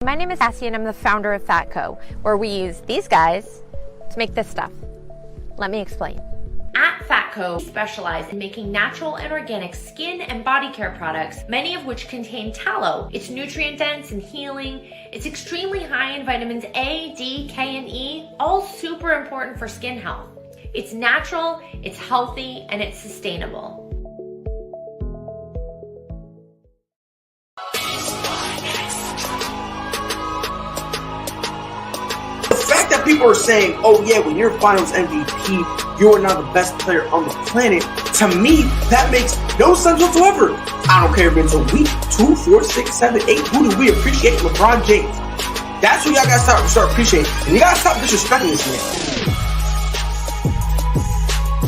My name is Cassie and I'm the founder of Fatco, where we use these guys to make this stuff. Let me explain. At Fatco, we specialize in making natural and organic skin and body care products, many of which contain tallow. It's nutrient dense and healing. It's extremely high in vitamins A, D, K, and E, all super important for skin health. It's natural, it's healthy, and it's sustainable. People are saying, oh yeah, when you're finals MVP, you are now the best player on the planet. To me, that makes no sense whatsoever. I don't care if it's a week, 2, 4, 6, 7, 8. Who do we appreciate? LeBron James. That's who y'all gotta start appreciating. And you gotta stop disrespecting this man.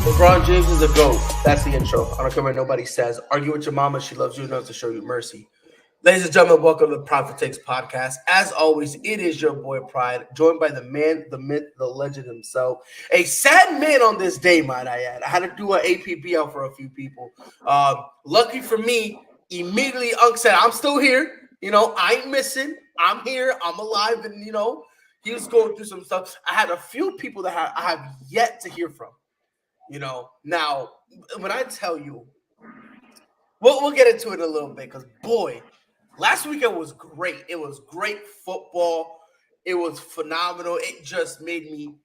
LeBron James is a GOAT. That's the intro. I don't care what nobody says. Argue with your mama. She loves you enough to show you mercy. Ladies and gentlemen, welcome to the Prideful podcast. As always, it is your boy Pride, joined by the man, the myth, the legend himself. A sad man on this day, might I add. I had to do an APB out for a few people. Lucky for me, immediately Unc said, I'm still here. You know, I ain't missing. I'm here. I'm alive. And, you know, he was going through some stuff. I had a few people that I have yet to hear from. You know, now, when I tell you, we'll get into it a little bit because, boy, last weekend was great. It was great football. It was phenomenal. It just made me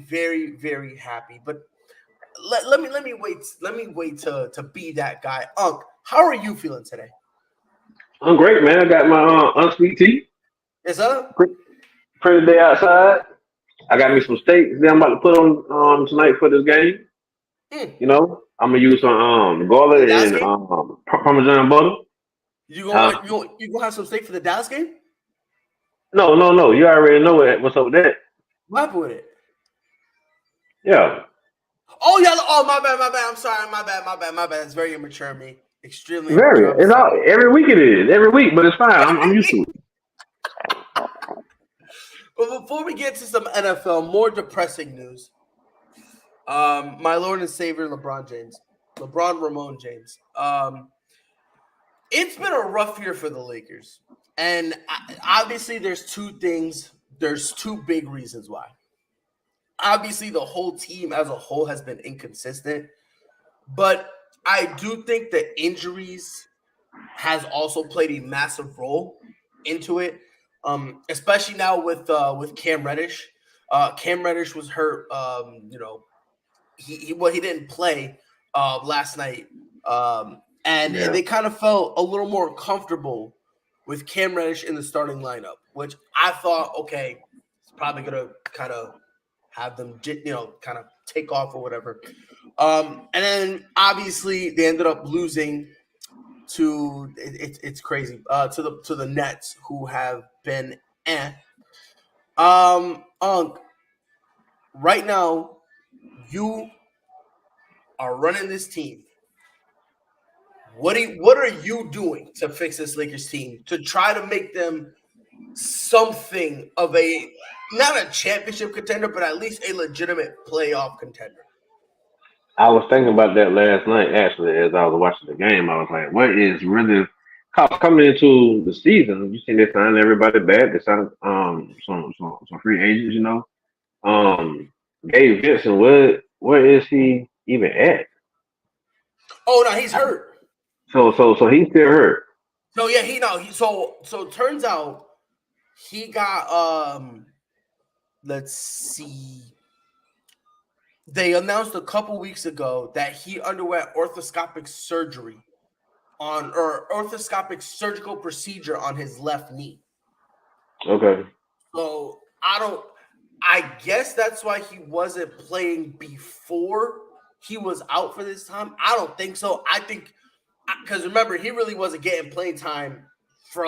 very, very happy. But let me wait to be that guy. Unc, how are you feeling today? I'm great, man. I got my unsweet tea. Yes, sir. Pretty day outside. I got me some steaks that I'm about to put on tonight for this game. You know, I'm gonna use some garlic and Parmesan butter. You gonna have some steak for the Dallas game? No. You already know what's up with that. What happened with it? Yeah. Oh yeah. Oh my bad. I'm sorry. My bad. It's very immature of me. Extremely. Very. Immature. It's all every week. It is every week, but it's fine. I'm used to it. But before we get to some NFL, more depressing news. My Lord and Savior, LeBron Ramon James. It's been a rough year for the Lakers. And obviously there's two big reasons why. Obviously the whole team as a whole has been inconsistent. But I do think the injuries has also played a massive role into it. Especially now with Cam Reddish. Cam Reddish was hurt. He didn't play last night. And they kind of felt a little more comfortable with Cam Reddish in the starting lineup, which I thought, okay, it's probably gonna kind of have them, kind of take off or whatever. And then obviously they ended up losing to it's crazy to the Nets, who have been right now you are running this team. What are you doing to fix this Lakers team to try to make them something of not a championship contender, but at least a legitimate playoff contender? I was thinking about that last night, actually, as I was watching the game. I was like, what is really coming into the season? You see they signed everybody back. They signed some free agents, you know. Gabe Vincent, where is he even at? Oh no, he's hurt. So he's still hurt. So yeah, so it turns out he got let's see. They announced a couple weeks ago that he underwent orthoscopic surgical procedure on his left knee. Okay. So I guess that's why he wasn't playing before he was out for this time. I don't think so. I think because remember, he really wasn't getting playing time for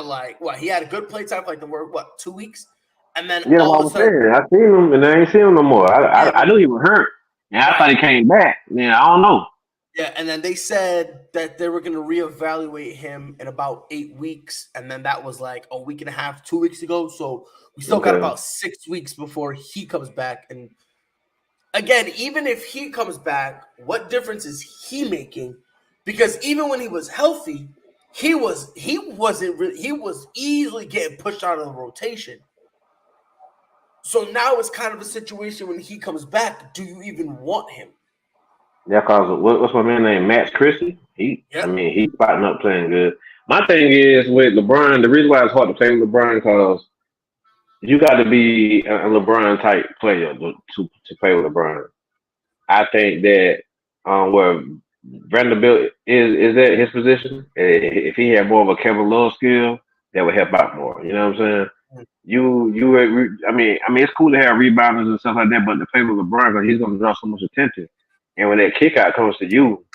he had a good play time for 2 weeks, and then all of a sudden I seen him and I ain't seen him no more. I knew he was hurt. Yeah, I thought he came back. Yeah, I don't know. Yeah, and then they said that they were going to reevaluate him in about 8 weeks, and then that was like a week and a half, 2 weeks ago. So we still got about 6 weeks before he comes back. And again, even if he comes back, what difference is he making? Because even when he was healthy, he was easily getting pushed out of the rotation. So now it's kind of a situation when he comes back. Do you even want him? Yeah, cause what's my man name? Max Christie. Yep. He's spotting up playing good. My thing is with LeBron. The reason why it's hard to play with LeBron because you got to be a LeBron type player to play with LeBron. I think that where Vanderbilt is at his position, if he had more of a Kevin Love skill, that would help out more. You know what I'm saying? It's cool to have rebounders and stuff like that, but to play with LeBron, because he's going to draw so much attention. And when that kick out comes to you,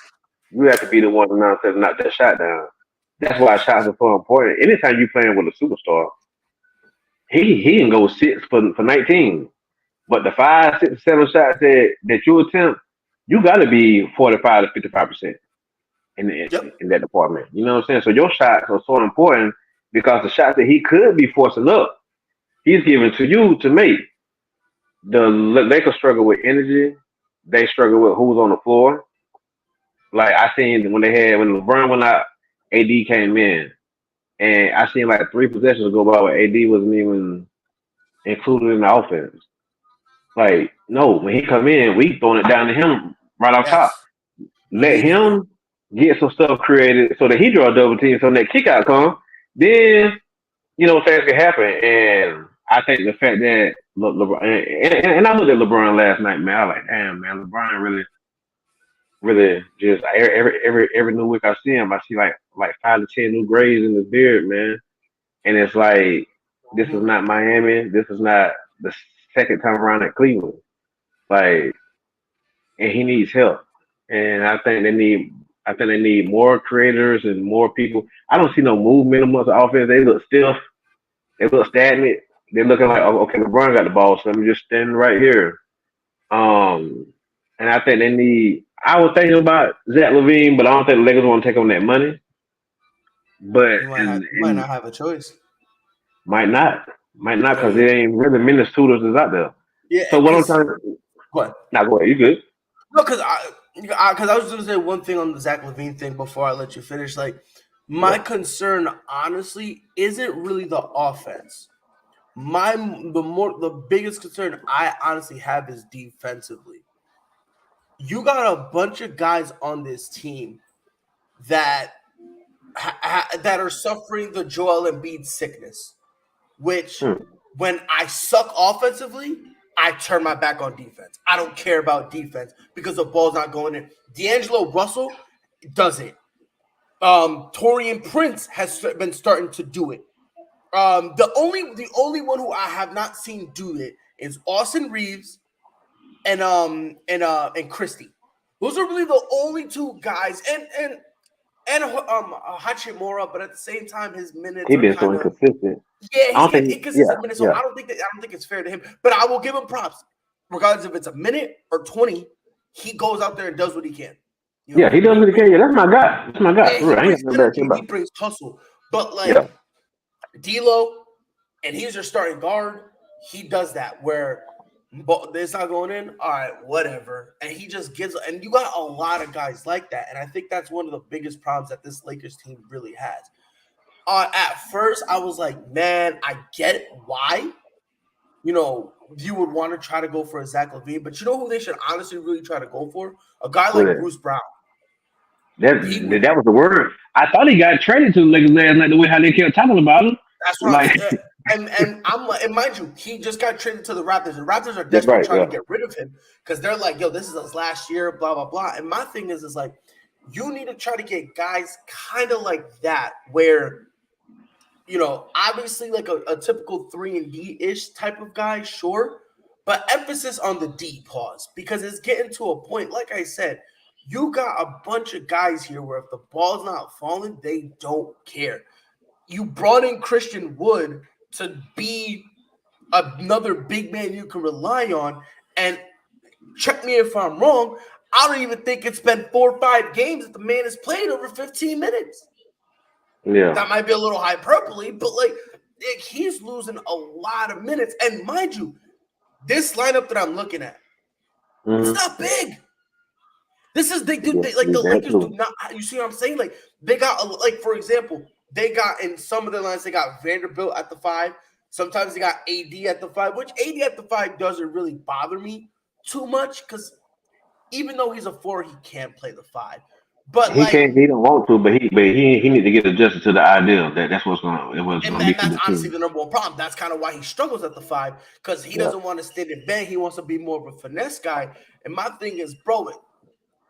you have to be the one to knock that shot down. That's why shots are so important. Anytime you're playing with a superstar, he can go 6 for 19. But the 5, 6, 7 shots that you attempt, you got to be 45 to 55% in that department. You know what I'm saying? So your shots are so important because the shots that he could be forcing up, he's giving to you to make. The Lakers struggle with energy. They struggle with who's on the floor. Like I seen when LeBron went out, AD came in, and I seen like 3 possessions go by where AD wasn't even included in the offense. Like, no, when he come in, we throwing it down to him right off top. Let him get some stuff created so that he draw a double team. So when that kick out come, then things can happen. And I think the fact that LeBron and I looked at LeBron last night, man. I was like, damn, man, LeBron really just every new week I see him, I see like 5 to 10 new grays in his beard, man. And it's like this is not Miami. This is not the second time around at Cleveland. Like, and he needs help. And I think they need more creators and more people. I don't see no movement amongst the offense. They look stiff. They look stagnant. They're looking like, oh, okay, LeBron got the ball, so let me just stand right here. And I think they need. I was thinking about Zach LaVine, but I don't think the Lakers want to take on that money. But you might not have a choice. Might not, because there ain't really many suitors is out there. Yeah. So what I'm trying to. What? Nah, go ahead. You good? No, because I was going to say one thing on the Zach LaVine thing before I let you finish. Like, my concern, honestly, isn't really the offense. The biggest concern I honestly have is defensively. You got a bunch of guys on this team that that are suffering the Joel Embiid sickness, which when I suck offensively, I turn my back on defense. I don't care about defense because the ball's not going in. D'Angelo Russell does it. Torian Prince has been starting to do it. The only one who I have not seen do it is Austin Reeves and Christie. Those are really the only 2 guys, and Hachimura, but at the same time, his minutes He's been so inconsistent. Yeah, he's getting inconsistent minutes, so I don't think it's fair to him. But I will give him props, regardless if it's a minute or 20. He goes out there and does what he can. He does what he can. Yeah, that's my guy. That's my guy. He brings hustle, but like D'Lo, and he's your starting guard. He does that where it's not going in. All right, whatever. And he just gives. And you got a lot of guys like that. And I think that's one of the biggest problems that this Lakers team really has. At first, I was like, man, I get why. You would want to try to go for a Zach LaVine, but you know who they should honestly really try to go for? A guy like Bruce Brown. That was the word. I thought he got traded to the Lakers last night. The way how they kept talking about him. That's right. And I'm like, and mind you, he just got traded to the Raptors. The Raptors are desperate trying to get rid of him because they're like, yo, this is his last year, blah blah blah. And my thing is like, you need to try to get guys kind of like that where, obviously like a typical 3-and-D-ish type of guy, sure, but emphasis on the D pause because it's getting to a point. Like I said, you got a bunch of guys here where if the ball's not falling, they don't care. You brought in Christian Wood to be another big man you can rely on. And check me if I'm wrong, I don't even think it's been 4 or 5 games that the man has played over 15 minutes. Yeah. That might be a little hyperbole, but he's losing a lot of minutes. And mind you, this lineup that I'm looking at, it's not big. This is they do Yeah, like the that Lakers too. do not. You see what I'm saying? Like they got like for example, they got in some of the lines they got Vanderbilt at the 5. Sometimes they got AD at the 5, which AD at the 5 doesn't really bother me too much because even though he's a 4, he can't play the 5. But He like, can't. He don't want to, but he need to get adjusted to the idea that that's what's gonna be and for that's the honestly team. the number one problem. That's kind of why he struggles at the 5 because he Yeah. doesn't want to stand and bang. He wants to be more of a finesse guy. And my thing is, bro,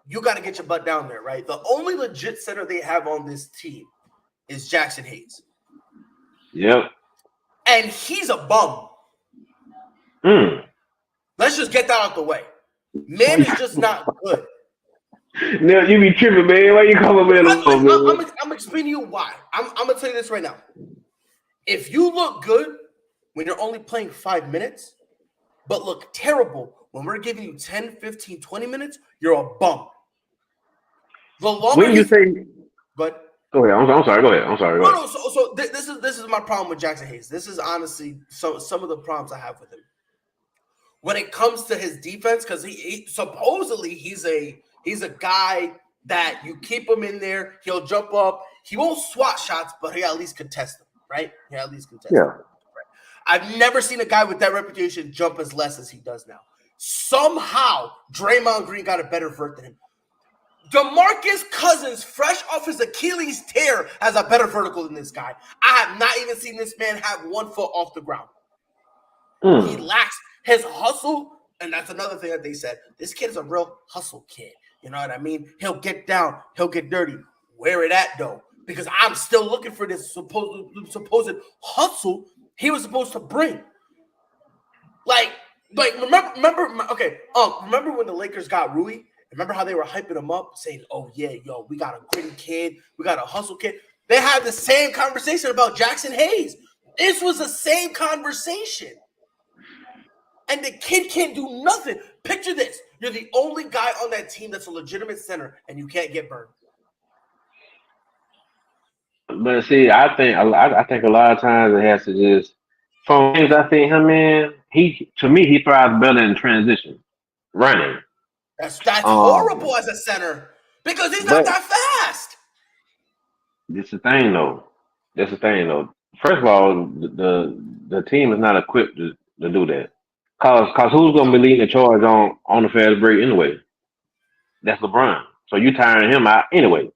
you got to get your butt down there, right? The only legit center they have on this team is Jackson Hayes. Yep. And he's a bum. Let's just get that out the way. Man is just not good. Now you be tripping, man. Why you calling me man? I'm explaining you why. I'm going to tell you this right now. If you look good when you're only playing 5 minutes, but look terrible when we're giving you 10, 15, 20 minutes, you're a bum. The longer When you say, but go ahead. I'm sorry. Go ahead. I'm sorry. Go ahead. no, so this is my problem with Jackson Hayes. This is honestly some of the problems I have with him. When it comes to his defense, because he supposedly he's a guy that you keep him in there, he'll jump up, he won't swat shots, but he at least contest them, right? He at least contest them. Right? I've never seen a guy with that reputation jump as less as he does now. Somehow, Draymond Green got a better vert than him. DeMarcus Cousins, fresh off his Achilles tear, has a better vertical than this guy. I have not even seen this man have 1 foot off the ground. He lacks his hustle, and that's another thing that they said. This kid is a real hustle kid. You know what I mean? He'll get down. He'll get dirty. Where it at, though? Because I'm still looking for this supposed hustle he was supposed to bring. Like remember when the Lakers got Rui? Remember how they were hyping him up, saying, "Oh yeah, yo, we got a gritty kid, we got a hustle kid." They had the same conversation about Jackson Hayes. This was the same conversation, and the kid can't do nothing. Picture this: you're the only guy on that team that's a legitimate center, and you can't get burned. But see, I think a lot of times it has to just from things I think him in. He to me he thrives better in transition, running. That's horrible as a center because he's not But that fast. this the thing though. First of all, the team is not equipped to do that. Cause who's gonna be leading the charge on the fast break anyway? That's LeBron. So you tiring him out anyway.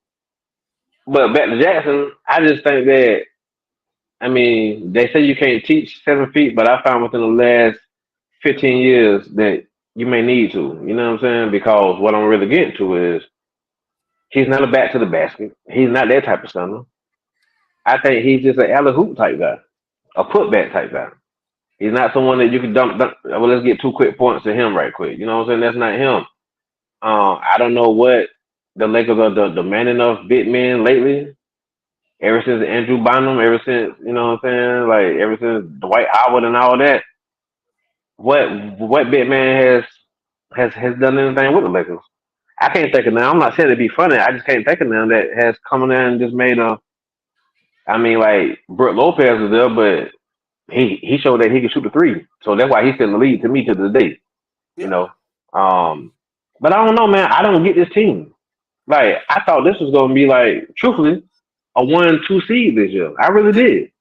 But back to Jackson, I just think that they say you can't teach 7 feet, but I found within the last 15 years that you may need to. You know what I'm saying? Because what I'm really getting to is he's not a back to the basket. He's not that type of center. I think he's just an alley hoop type guy, a putback type guy. He's not someone that you can dump. Well, let's get 2 quick points to him right quick. You know what I'm saying? That's not him. I don't know what the Lakers are demanding of big men lately. Ever since Andrew Bynum, ever since, you know what I'm saying? Like, ever since Dwight Howard and all that, what big man has done anything with the Lakers? I can't think of now. I'm not saying it'd be funny. I just can't think of them that has come in there and just made like, Brook Lopez is there, but he showed that he can shoot the 3. So that's why he's still in the lead to me to this day. Yeah. You know? But I don't know, man. I don't get this team. Like, I thought this was going to be, like, truthfully, a 1-2 seed this year. I really did.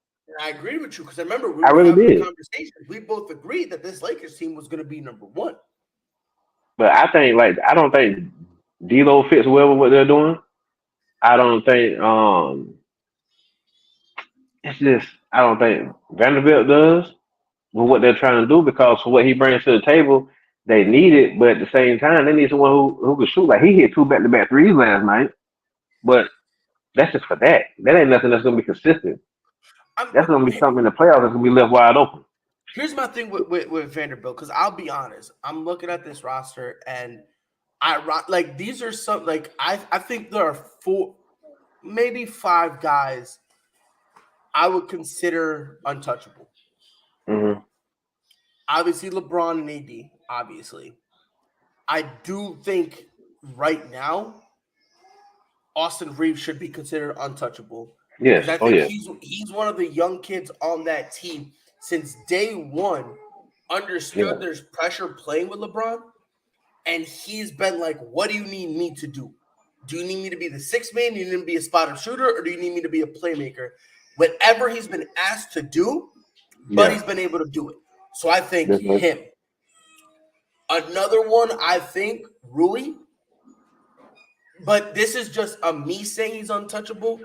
I agree with you because I remember we I were really having did. a conversation. We both agreed that this Lakers team was going to be number 1. But I don't think D'Lo fits well with what they're doing. I don't think I don't think Vanderbilt does with what they're trying to do because for what he brings to the table, they need it, but at the same time, they need someone who can shoot. Like he hit 2 back-to-back threes last night, but that's just for that. That ain't nothing that's gonna be consistent. That's gonna be something in the playoffs that's gonna be left wide open. Here's my thing with Vanderbilt, because I'll be honest, I'm looking at this roster and these are some I think there are 4, maybe 5 guys I would consider untouchable. Mm-hmm. Obviously, LeBron and AD. Obviously, I do think right now Austin Reeves should be considered untouchable. Yes. I think he's one of the young kids on that team since day one understood there's pressure playing with LeBron. and he's been like, what do you need me to do? Do you need me to be the sixth man? Do you need me to be a spot-up shooter? Or do you need me to be a playmaker? Whatever he's been asked to do, but he's been able to do it. So I think him. Another one, I think, Rui. But this is just me saying he's untouchable.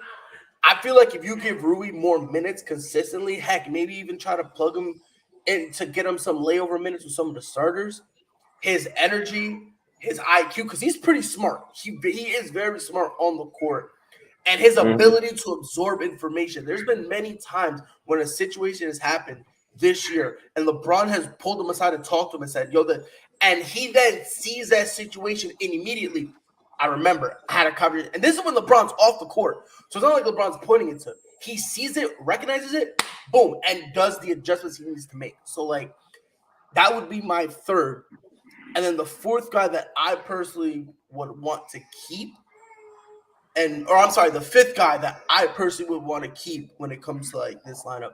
I feel like if you give Rui more minutes consistently, heck, maybe even try to plug him in to get him some layover minutes with some of the starters, his energy, his IQ, because he's pretty smart. He is very smart on the court. And his ability to absorb information. There's been many times when a situation has happened this year, and LeBron has pulled him aside and talked to him and said, and he then sees that situation and immediately, I remember I had a conversation, and this is when LeBron's off the court. So it's not like LeBron's pointing it to him. He sees it, recognizes it, boom, and does the adjustments he needs to make. So, like, that would be my third. And then the fourth guy that I personally would want to keep, the fifth guy that I personally would want to keep when it comes to, like, this lineup,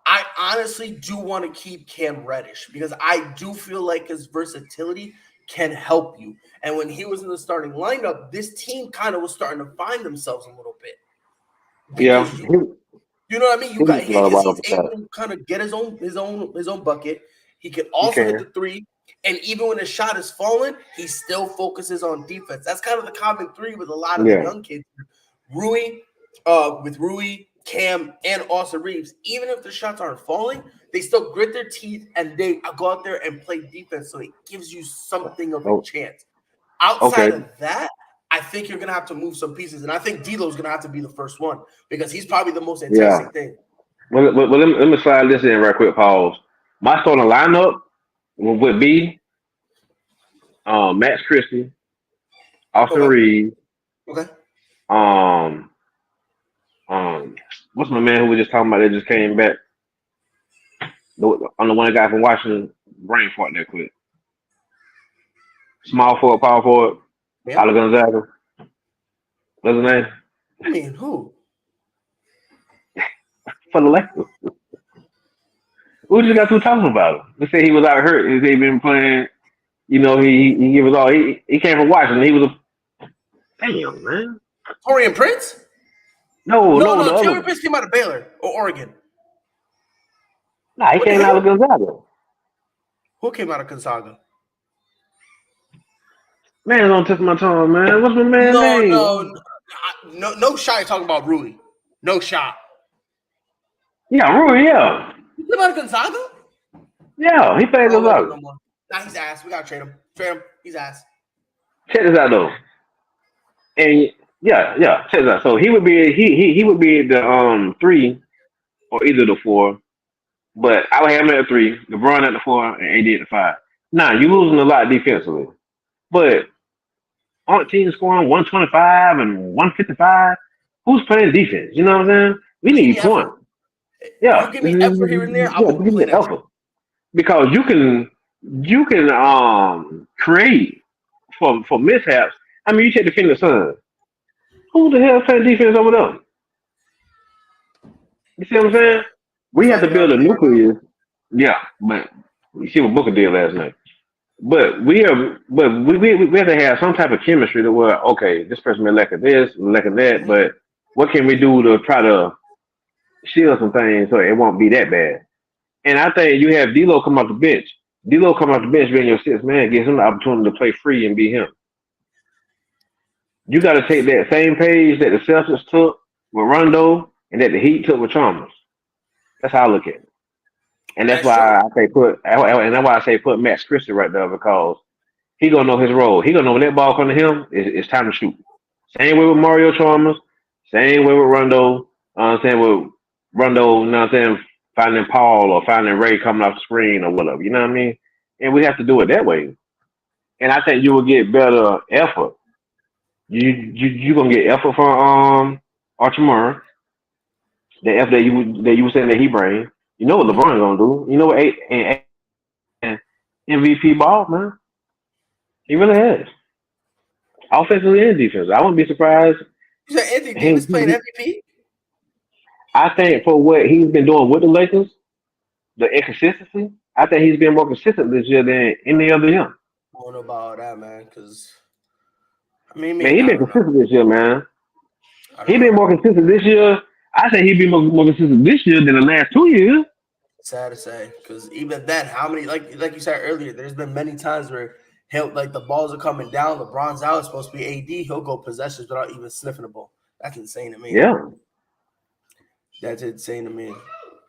I honestly do want to keep Cam Reddish because I do feel like his versatility can help you. And when he was in the starting lineup, this team kind of was starting to find themselves a little bit. Because you know what I mean? He's able to kind of get his own bucket. He can also hit the three. And even when his shot is falling, he still focuses on defense. That's kind of the common three with a lot of the young kids. Rui, Cam, and Austin Reeves, even if the shots aren't falling, they still grit their teeth and they go out there and play defense. So it gives you something of a chance. Outside of that, I think you're going to have to move some pieces. And I think D'Lo's going to have to be the first one because he's probably the most enticing thing. Well, let me slide this in right quick, pause. My starting lineup would be Max Christie, Austin Reeves. Okay. What's my man who we just talking about that just came back? I'm the one guy from Washington. Brain fart that quick. Small forward, power forward. Yeah. Ala Gonzaga. What's his name? I mean, who? For the Lakers. We just got through talking about him. They say he was out hurt. He been playing. You know, he gave us all. He came from Washington. He was a damn man. Torian Prince? No. Torian Prince came out of Baylor or Oregon. Nah, he came out of Gonzaga. Who came out of Gonzaga? Man, don't touch my tongue, man. What's my man's name? No shot. You're talking about Rui. No shot. Yeah, Rui. Yeah. He came out of Gonzaga. Yeah, he played Gonzaga. Nah, he's ass. We gotta trade him. Trade him. He's ass. Check this out though. And check this out. So he would be the 3 or either the 4. But I would have him at the 3, LeBron at the 4, and AD at the 5. Now you're losing a lot defensively. But aren't teams scoring 125 and 155? Who's playing defense? You know what I'm saying? We need points. Yeah. You give me effort here and there, I will play that effort. Because you can create for mishaps. I mean, you take the Phoenix Suns. Who the hell playing defense over there? You see what I'm saying? We have to build a nucleus. Yeah, but you see what Booker did last night. But we have to have some type of chemistry to where, okay, this person may lack of this, lack of that, but what can we do to try to shield some things so it won't be that bad? And I think you have D'Lo come off the bench. D'Lo come off the bench being your 6th man, gives him the opportunity to play free and be him. You got to take that same page that the Celtics took with Rondo and that the Heat took with Chalmers. That's how I look at it. And that's why I say put Max Christie right there because he gonna know his role. He gonna know when that ball come to him, it's time to shoot. Same way with Mario Chalmers, same way with Rondo. Same with Rondo, you know what I'm saying, finding Paul or finding Ray coming off the screen or whatever, you know what I mean? And we have to do it that way. And I think you will get better effort. You gonna get effort from Archimura, the effort that you were saying that he brings. You know what LeBron gonna do. You know what and MVP ball, man. He really has. Offensively and defense. I wouldn't be surprised. You said Anthony Davis playing MVP? I think for what he's been doing with the Lakers, the inconsistency, I think he's been more consistent this year than any other year. don't know about that, man. Because I mean, Man, he maybe I been don't know. consistent this year, man. I He don't been know. more consistent this year. I say he been more consistent this year than the last 2 years. Sad to say, because even then, how many like you said earlier, there's been many times where he'll like the balls are coming down, LeBron's out, it's supposed to be AD, he'll go possessions without even sniffing the ball. That's insane to me. Yeah. That's insane to me.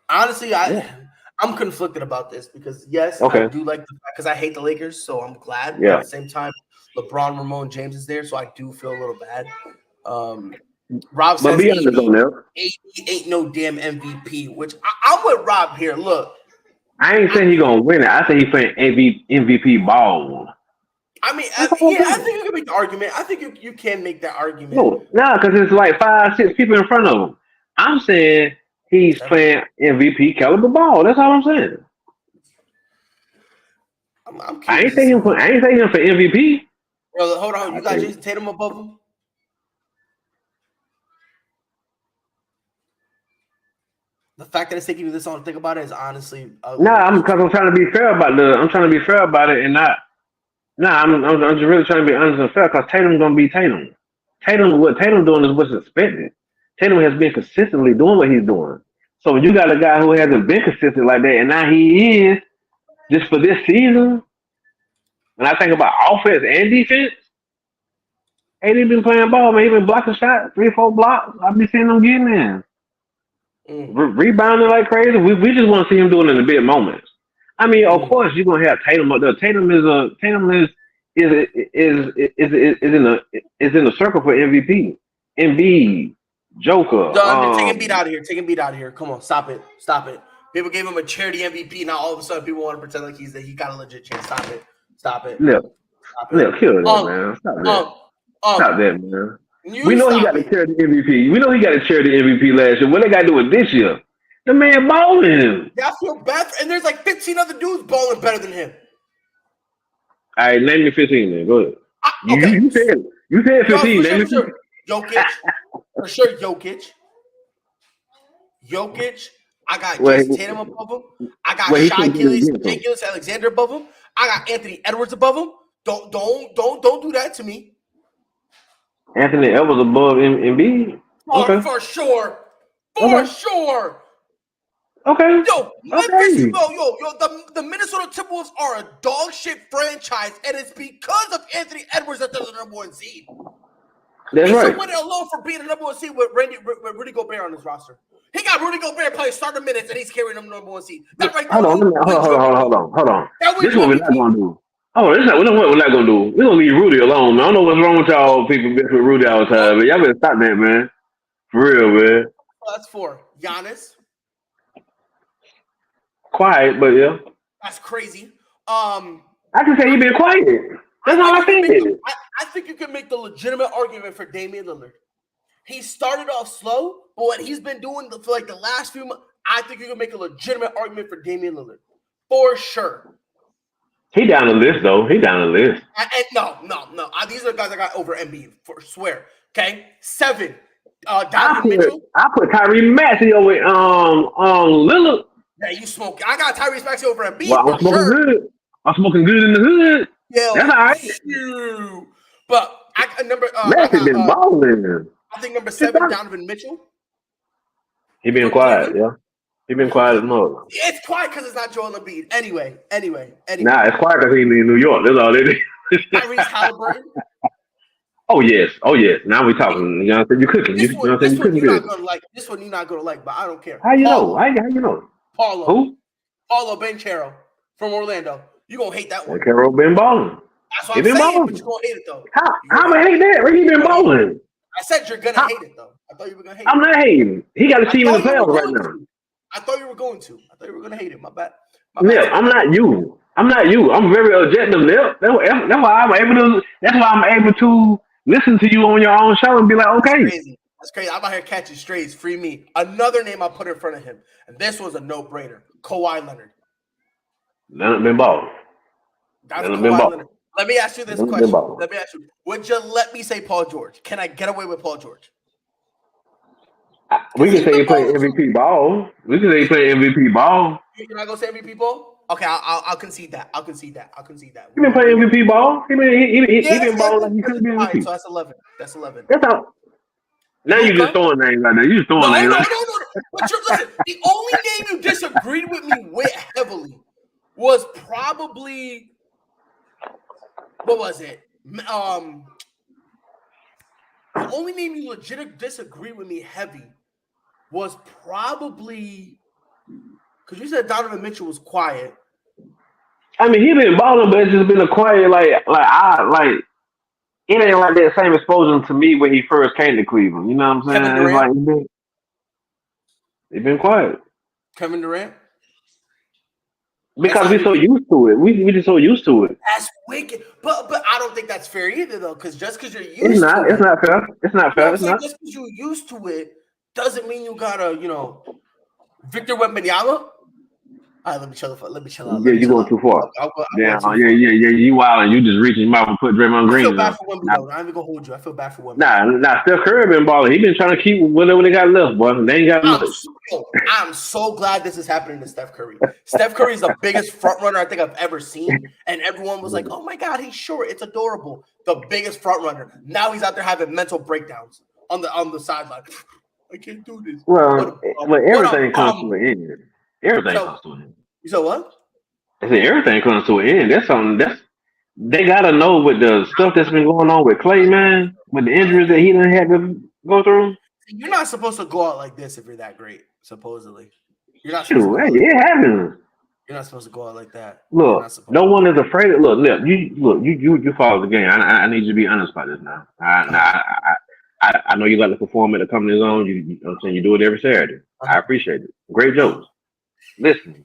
Honestly, I'm conflicted about this because yes, I Okay. do like the fact because I hate the Lakers, so I'm glad. But Yeah. at the same time, LeBron, Ramon, James is there, so I do feel a little bad. Rob But says be honest on that. AD ain't no damn MVP, which I'm with Rob here. Look, I ain't saying he gonna win it. I say he playing MVP ball. I mean, That's all I'm I saying. think you can make the argument. I think you can make that argument. No, because it's like 5, 6 people in front of him. I'm saying he's playing MVP caliber ball. That's all I'm saying. I'm I curious. ain't saying him for MVP. Bro, hold on. You got Jason Tatum above him? The fact that it's taking you this long to think about it is honestly ugly. I'm trying to be fair about it and not. I'm just really trying to be honest and fair because Tatum's gonna be Tatum. What Tatum doing is what's expected. Tatum has been consistently doing what he's doing. So when you got a guy who hasn't been consistent like that, and now he is just for this season. When I think about offense and defense, AD been playing ball, man. He been blocking shots, 3, 4 blocks. I be seeing him getting in. Rebounding like crazy. We just want to see him doing it in the big moments. I mean, of course, you're gonna have Tatum up there. Tatum is in the circle for MVP. Embiid, Joker. Take Embiid out of here. Take Embiid out of here. Come on, stop it. People gave him a charity MVP. Now all of a sudden, people want to pretend like he got a legit chance. Stop it. Kill that, man. Stop that, man. We know he got a charity MVP. We know he got a charity MVP last year. What they got to do with this year? The man balling. Yeah, I feel bad. And there's like 15 other dudes balling better than him. All right, name me 15 then. Go ahead. Okay. You said 15. Name me 15. Jokic. For sure, Jokic. I got Jason Tatum above him. I got Shai Gilgeous Alexander above him. I got Anthony Edwards above him. Don't do that to me. Anthony Edwards above Embiid? Okay. For sure. Sure. Okay. Yo, the Minnesota Timberwolves are a dog shit franchise, and it's because of Anthony Edwards that they're the number 1 seed. That's right. He's winning alone for being the number 1 seed with Rudy Gobert on his roster. He got Rudy Gobert playing starter minutes, and he's carrying them number 1 seed. That right there. Hold on. This is what we're not gonna do. We're not gonna do. We're gonna leave Rudy alone, man. I don't know what's wrong with y'all people with Rudy all the time, but y'all better stop that, man. For real, man. That's 4. Giannis. Quiet, but yeah. That's crazy. I can say he been quiet. That's all I think. I think you can make the legitimate argument for Damian Lillard. He started off slow, but what he's been doing for like the last few months, I think you can make a legitimate argument for Damian Lillard. For sure. He down the list, though. No. These are the guys I got over Embiid, for swear. Okay? 7. Donovan Mitchell. I put Tyrese Maxey over Lillard. Yeah, you smoke. I got Tyrese Maxey over Embiid. Well, I'm smoking good. I'm smoking good in the hood. Yeah, that's all right. But Maxey been balling. I think number 7, Donovan Mitchell. He been quiet, yeah. He been quiet as mother. It's quiet because it's not Joel Embiid. Anyway. Nah, it's quiet because he's in New York. That's all it is. Tyrese Halliburton. Oh yes. Now we talking. You know what I'm saying? You cooking. This one you're not gonna like. This one you're not gonna like, but I don't care. How you know? How you know? Paulo. Who? Paulo Banchero from Orlando. You gonna hate that one. Banchero been balling. That's what I'm saying, but you gonna hate it though. How am I hate that? Where he been balling? I said you're gonna hate it though. I thought you were gonna hate it. I'm not hating. He got a team in the playoffs right now. I thought you were going to. I thought you were gonna hate it. My bad. Nip, I'm not you. I'm very objective, Nip. That's why I'm able to listen to you on your own show and be like, okay. That's crazy. I'm out here catching strays. Free me. Another name I put in front of him, and this was a no-brainer. Kawhi Leonard. Leonard been balling. That's Kawhi Leonard. Let me ask you this question. Would you let me say Paul George? Can I get away with Paul George? We can say he playing MVP ball. You're not gonna say MVP ball? Okay, I'll concede that. I'll concede that. He been playing MVP ball. He been balling like he could be All right, MVP. so that's 11. That's 11. That's all. Now you just throwing names like that. You just throwing names. No. But listen, the only name you disagreed with me with heavily was probably what was it? The only name you legit disagreed with me heavy was probably because you said Donovan Mitchell was quiet. I mean, he been balling, but it's just been a quiet it ain't like that same exposure to me when he first came to Cleveland. You know what I'm saying? Kevin Durant? It's like he been quiet. Kevin Durant? Because we're so used to it. We just so used to it. That's wicked. But I don't think that's fair either, though, because just because you're used it's not fair. It's not fair. It's not. Just because you're used to it doesn't mean you gotta, Victor Wembanyama. All right, let me chill out. Yeah, you're going too far. You wild and you just reaching your mouth and put Draymond Green. I feel bad for Wembanyama. I'm even gonna hold you. I feel bad for Wembanyama. Nah. Steph Curry been balling. He been trying to keep whatever they got left, boy. They ain't got much. I'm so glad this is happening to Steph Curry. Steph Curry is the biggest front runner I think I've ever seen, and everyone was like, "Oh my God, he's short. It's adorable." The biggest front runner. Now he's out there having mental breakdowns on the sideline. I can't do this. Well, everything comes to an end. Everything comes to an end. You said what? I said everything comes to an end. That's something they gotta know with the stuff that's been going on with Clay, man, with the injuries that he done had to go through. You're not supposed to go out like this if you're that great, supposedly. You're not supposed to it happens. You're not supposed to go out like that. Look, no one is afraid of you follow the game. I need you to be honest about this now. I know you like to perform at the company zone. You know what I'm saying? You do it every Saturday. I appreciate it. Great jokes. Listen.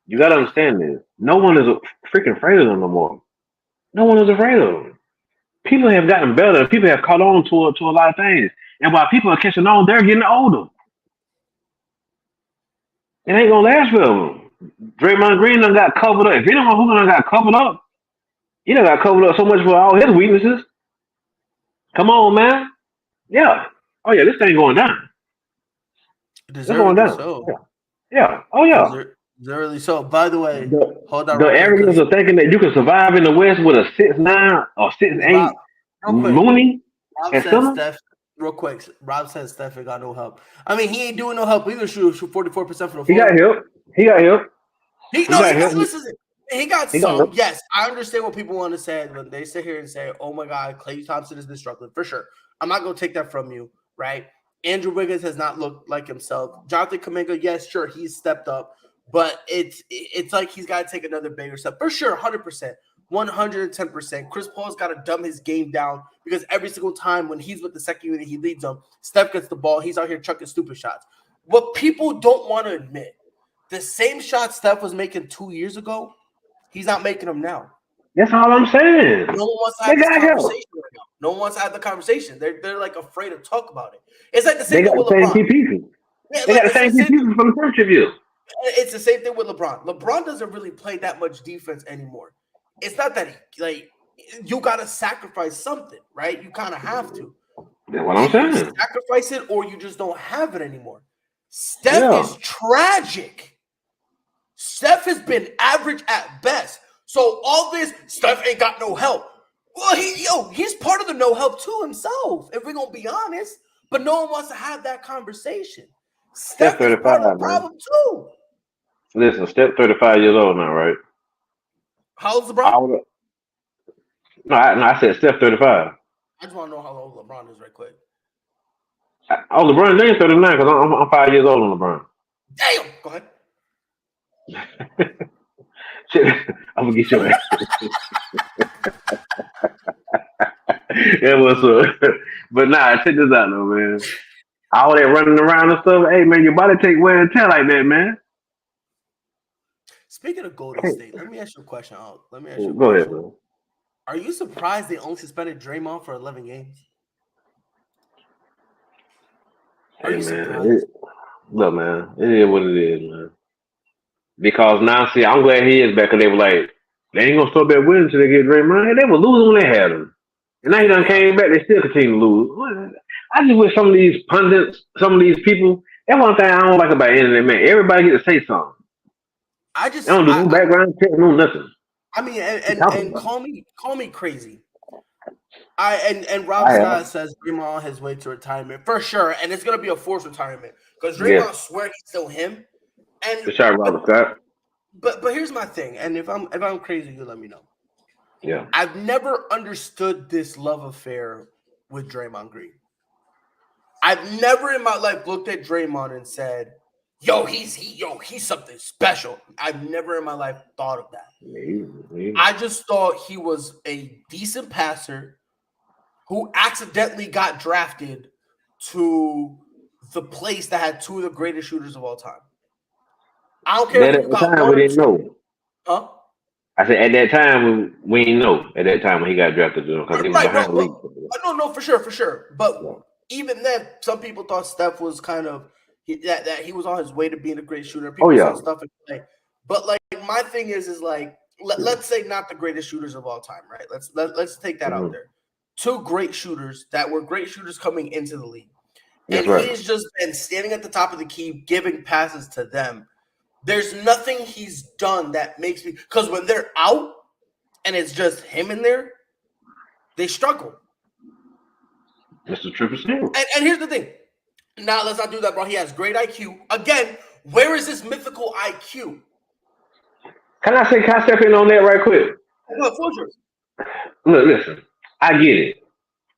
You gotta understand this. No one is freaking afraid of them no more. No one is afraid of them. People have gotten better. People have caught on to a lot of things. And while people are catching on, they're getting older. It ain't gonna last forever. Draymond Green done got covered up. If anyone who done got covered up, he done got covered up so much for all his weaknesses. Come on, man. Yeah. Oh yeah, this thing going down. It's going down. So. Yeah. Oh yeah. Really so. By the way, hold on. The arrogance of thinking that you can survive in the West with a 6'9" or 6'8" Mooney. Real quick, Rob said Steph ain't got no help. I mean, he ain't doing no help either. Shoot 44% for the floor. He got help. He got some. Yes, I understand what people want to say when they sit here and say, "Oh my God, Klay Thompson is disruptive." For sure, I'm not gonna take that from you, right? Andrew Wiggins has not looked like himself. Jonathan Kuminga, yes, sure, he's stepped up. But it's like he's got to take another bigger step. For sure, 100%, 110%. Chris Paul's got to dumb his game down because every single time when he's with the second unit, he leads them. Steph gets the ball. He's out here chucking stupid shots. What people don't want to admit, the same shots Steph was making 2 years ago, he's not making them now. That's all I'm saying. No one wants to have this conversation right now. No one wants to have the conversation. They're like afraid to talk about it. It's like the same thing with LeBron. They got the same pieces from the first review. It's the same thing with LeBron. LeBron doesn't really play that much defense anymore. It's not that you got to sacrifice something, right? You kind of have to. That's what I'm saying. Sacrifice it, or you just don't have it anymore. Steph is tragic. Steph has been average at best. So all this Steph ain't got no help. Well, he's part of the no help too himself. If we're gonna be honest, but no one wants to have that conversation. Steph is part of the problem too. Listen, Steph 35 years old now, right? How old's LeBron? I said Steph 35. I just want to know how old LeBron is right quick. LeBron James 39 because I'm 5 years old on LeBron. Damn! Go ahead. Shit, I'm going to get your ass. Yeah, what's up? But check this out though, man. All that running around and stuff, hey, man, your body take wear and tear like that, man. Speaking of Golden State, let me ask you a question. Go ahead, bro. Are you surprised they only suspended Draymond for 11 games? Are you surprised? Look, man, it is what it is, man. Because now, see, I'm glad he is back because they were like, they ain't going to stop that winning until they get Draymond. They were losing when they had him. And now he done came back, they still continue to lose. I just wish some of these pundits, some of these people, that's one thing I don't like about the internet, man. Everybody get to say something. I don't do no background check, no nothing. I mean, and call me crazy. And Rob Scott says Draymond on his way to retirement for sure, and it's gonna be a forced retirement because Draymond swear he's still him. And the shot Rob Scott. But here's my thing, and if I'm crazy, you let me know. Yeah, I've never understood this love affair with Draymond Green. I've never in my life looked at Draymond and said, "Yo, he's something special." I've never in my life thought of that. I just thought he was a decent passer who accidentally got drafted to the place that had two of the greatest shooters of all time. I don't care if you got one. We didn't know. Huh? I said at that time we didn't know. At that time when he got drafted, because he was behind the league. No, for sure. But even then, some people thought Steph was kind of that he was on his way to being a great shooter. People saw stuff in play. But like my thing is like let's say not the greatest shooters of all time, right? Let's take that out there. Two great shooters that were great shooters coming into the league. And he's just been standing at the top of the key, giving passes to them. There's nothing he's done that makes me – because when they're out and it's just him in there, they struggle. That's the triple single. And here's the thing. Now, let's not do that, bro. He has great IQ. Again, where is this mythical IQ? Can I step in on that right quick? Look, for sure. Look, listen. I get it.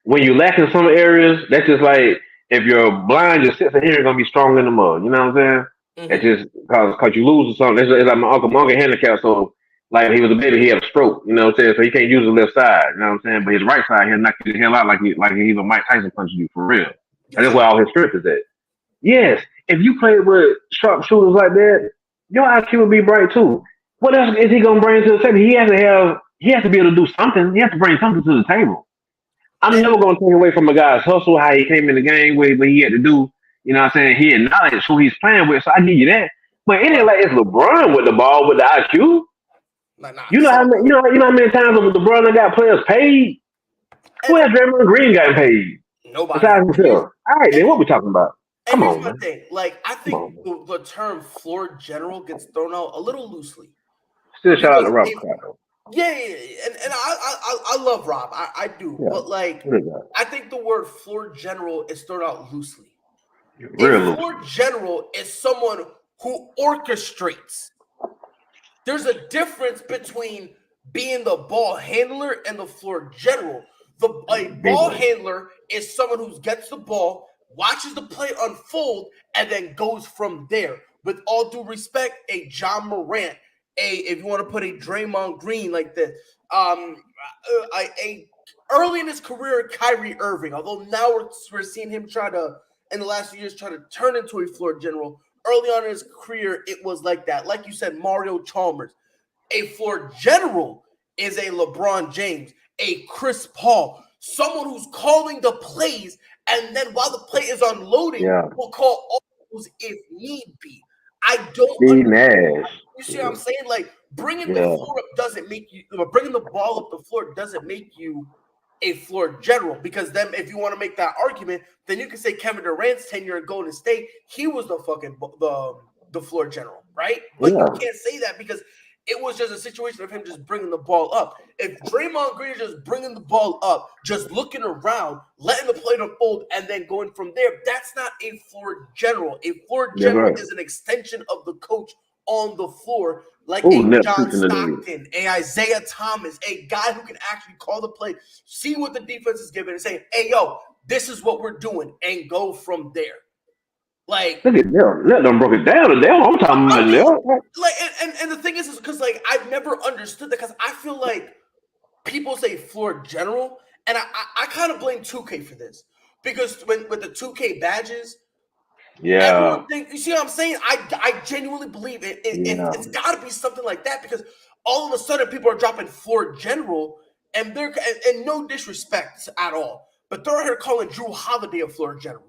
When you lack in some areas, that's just like if you're blind, just sits in here, you're going to be strong in the mud. You know what I'm saying? It's just because you lose or something. It's like my Uncle Monk handicapped. So, like, he was a baby, he had a stroke. You know what I'm saying? So he can't use the left side. You know what I'm saying? But his right side, he'll knock you the hell out like he's a Mike Tyson punching you for real. And that's where all his strength is at. Yes, if you play with sharp shooters like that, your IQ will be bright too. What else is he gonna bring to the table? He has to be able to do something. He has to bring something to the table. I'm never gonna take away from a guy's hustle, how he came in the game, what he had to do. You know what I'm saying? He acknowledged who he's playing with, so I give you that. But it ain't like it's LeBron with the ball with the IQ. You know how many times LeBron got players paid? Who has Draymond Green gotten paid? Nobody. Besides himself. All right, then what we talking about? Come on, man. Thing. Like, I think the term floor general gets thrown out a little loosely. Still shout out to Rob. Yeah. And I love Rob. I do. Yeah. But, like, I think the word floor general is thrown out loosely. A floor general is someone who orchestrates. There's a difference between being the ball handler and the floor general. A ball handler is someone who gets the ball, watches the play unfold, and then goes from there. With all due respect, a John Morant, if you want to put a Draymond Green like this, early in his career, Kyrie Irving. Although now we're seeing him in the last few years, try to turn into a floor general. Early on in his career, it was like that. Like you said, Mario Chalmers. A floor general is a LeBron James, a Chris Paul, someone who's calling the plays, and then while the play is unloading, will call all those if need be. I don't understand. You see what I'm saying? Like, bringing the floor up doesn't make you – bringing the ball up the floor doesn't make you a floor general, because then if you want to make that argument, then you can say Kevin Durant's tenure in Golden State, he was the fucking the floor general, right? But you can't say that because it was just a situation of him just bringing the ball up. If Draymond Green is just bringing the ball up, just looking around, letting the play unfold, and then going from there, that's not a floor general. A floor general is an extension of the coach on the floor, like a John Stockton, a Isaiah Thomas, a guy who can actually call the play, see what the defense is giving, and say, hey, yo, this is what we're doing, and go from there. Like, look at them. Let them broke it down. I'm talking about them. Like, and the thing is because, like, I've never understood that, because I feel like people say floor general, and I kind of blame 2K for this, because with the 2K badges, everyone you see what I'm saying? I genuinely believe it's got to be something like that, because all of a sudden people are dropping floor general, and they're and no disrespect at all, but they're out here calling Drew Holiday a floor general.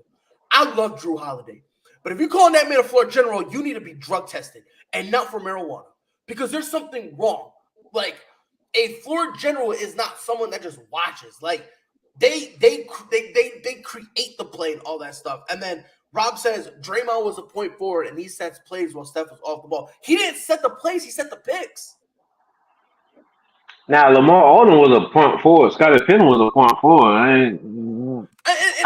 I love Drew Holiday, but if you're calling that man a floor general, you need to be drug tested and not for marijuana, because there's something wrong. Like, a floor general is not someone that just watches. Like, they create the play and all that stuff, and then Rob says Draymond was a point forward and he sets plays while Steph was off the ball. He didn't set the plays, he set the picks. Now Lamar Odom was a point forward. Scottie Pippen was a point forward.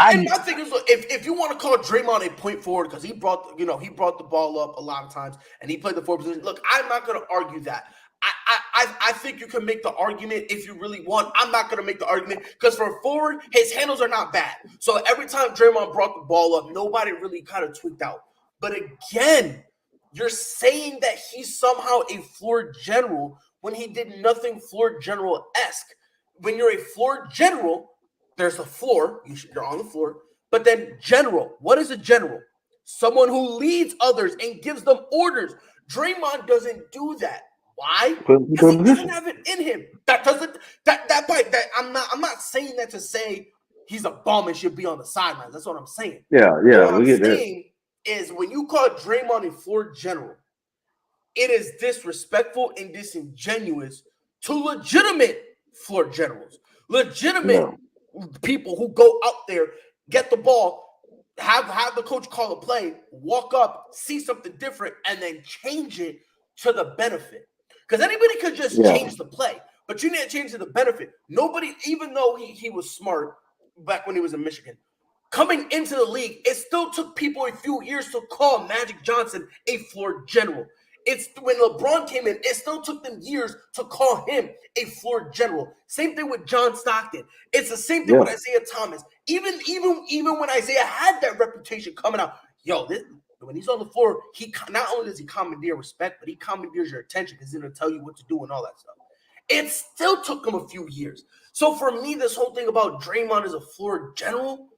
And my thing is, if you want to call Draymond a point forward because he brought the ball up a lot of times and he played the forward position. Look, I'm not going to argue that. I think you can make the argument if you really want. I'm not going to make the argument because for a forward, his handles are not bad. So every time Draymond brought the ball up, nobody really kind of tweaked out. But again, you're saying that he's somehow a floor general when he did nothing floor general-esque. When you're a floor general, there's a floor. You're on the floor. But then general. What is a general? Someone who leads others and gives them orders. Draymond doesn't do that. Why? Because he doesn't have it in him. I'm not saying that to say he's a bum and should be on the sidelines. That's what I'm saying. Yeah. What I'm saying is when you call Draymond a floor general, it is disrespectful and disingenuous to legitimate floor generals, legitimate people who go out there, get the ball, have the coach call a play, walk up, see something different, and then change it to the benefit. Because anybody could just change the play, but you need to change to the benefit. Nobody, even though he was smart back when he was in Michigan, coming into the league, it still took people a few years to call Magic Johnson a floor general. It's when LeBron came in, it still took them years to call him a floor general. Same thing with John Stockton. It's the same thing with Isaiah Thomas. Even when Isaiah had that reputation coming out, when he's on the floor, he not only does he commandeer respect, but he commandeers your attention because he's going to tell you what to do and all that stuff. It still took him a few years. So for me, this whole thing about Draymond as a floor general,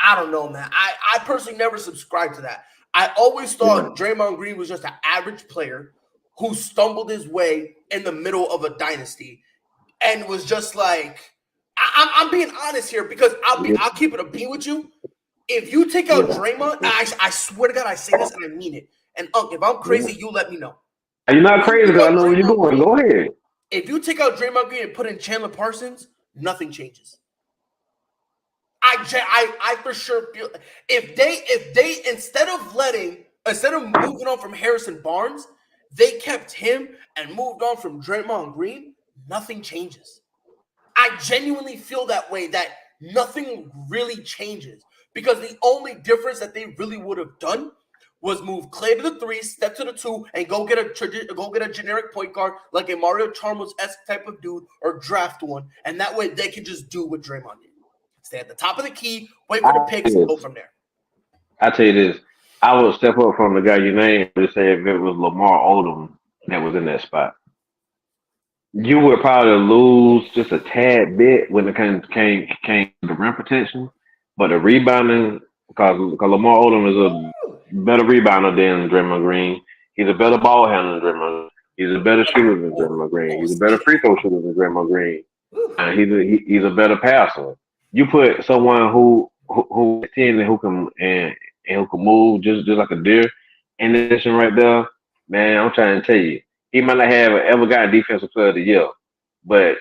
I don't know, man. I personally never subscribed to that. I always thought Draymond Green was just an average player who stumbled his way in the middle of a dynasty and was just like, I'm being honest here because I'll keep it a beat with you. If you take out Draymond, I swear to God, I say this and I mean it. And if I'm crazy, you let me know. You're not crazy because I know where you're going. Go ahead. If you take out Draymond Green and put in Chandler Parsons, nothing changes. I for sure feel if they instead of moving on from Harrison Barnes, they kept him and moved on from Draymond Green, nothing changes. I genuinely feel that way, that nothing really changes because the only difference that they really would have done was move Clay to the 3, step to the 2, and go get a generic point guard like a Mario Chalmers-esque type of dude or draft one, and that way they can just do what Draymond did. Stay at the top of the key, wait for the picks, and go from there. I tell you this, I would step up from the guy you named to say if it was Lamar Odom that was in that spot. You would probably lose just a tad bit when it came to the rim protection, but the rebounding, because Lamar Odom is a better rebounder than Draymond Green. He's a better ball handler than Draymond Green. He's a better shooter than Draymond Green. He's a better free throw shooter than Draymond Green. And he's a better passer. You put someone who can move just like a deer in this position right there, man. I'm trying to tell you, he might not have ever got defensive player of the year, but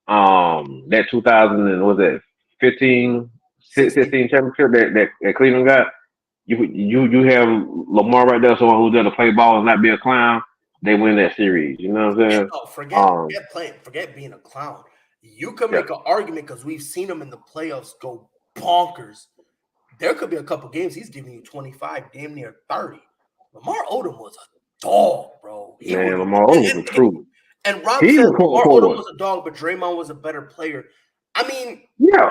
that 2015 championship that Cleveland got, you have Lamar right there, someone who's there to play ball and not be a clown. They win that series. You know what I'm saying? No, forget being a clown. You can make an argument because we've seen him in the playoffs go bonkers. There could be a couple games he's giving you 25, damn near 30. Lamar Odom was a dog, bro. Lamar Odom was true. And Rob said Lamar Odom was a dog, but Draymond was a better player. I mean, I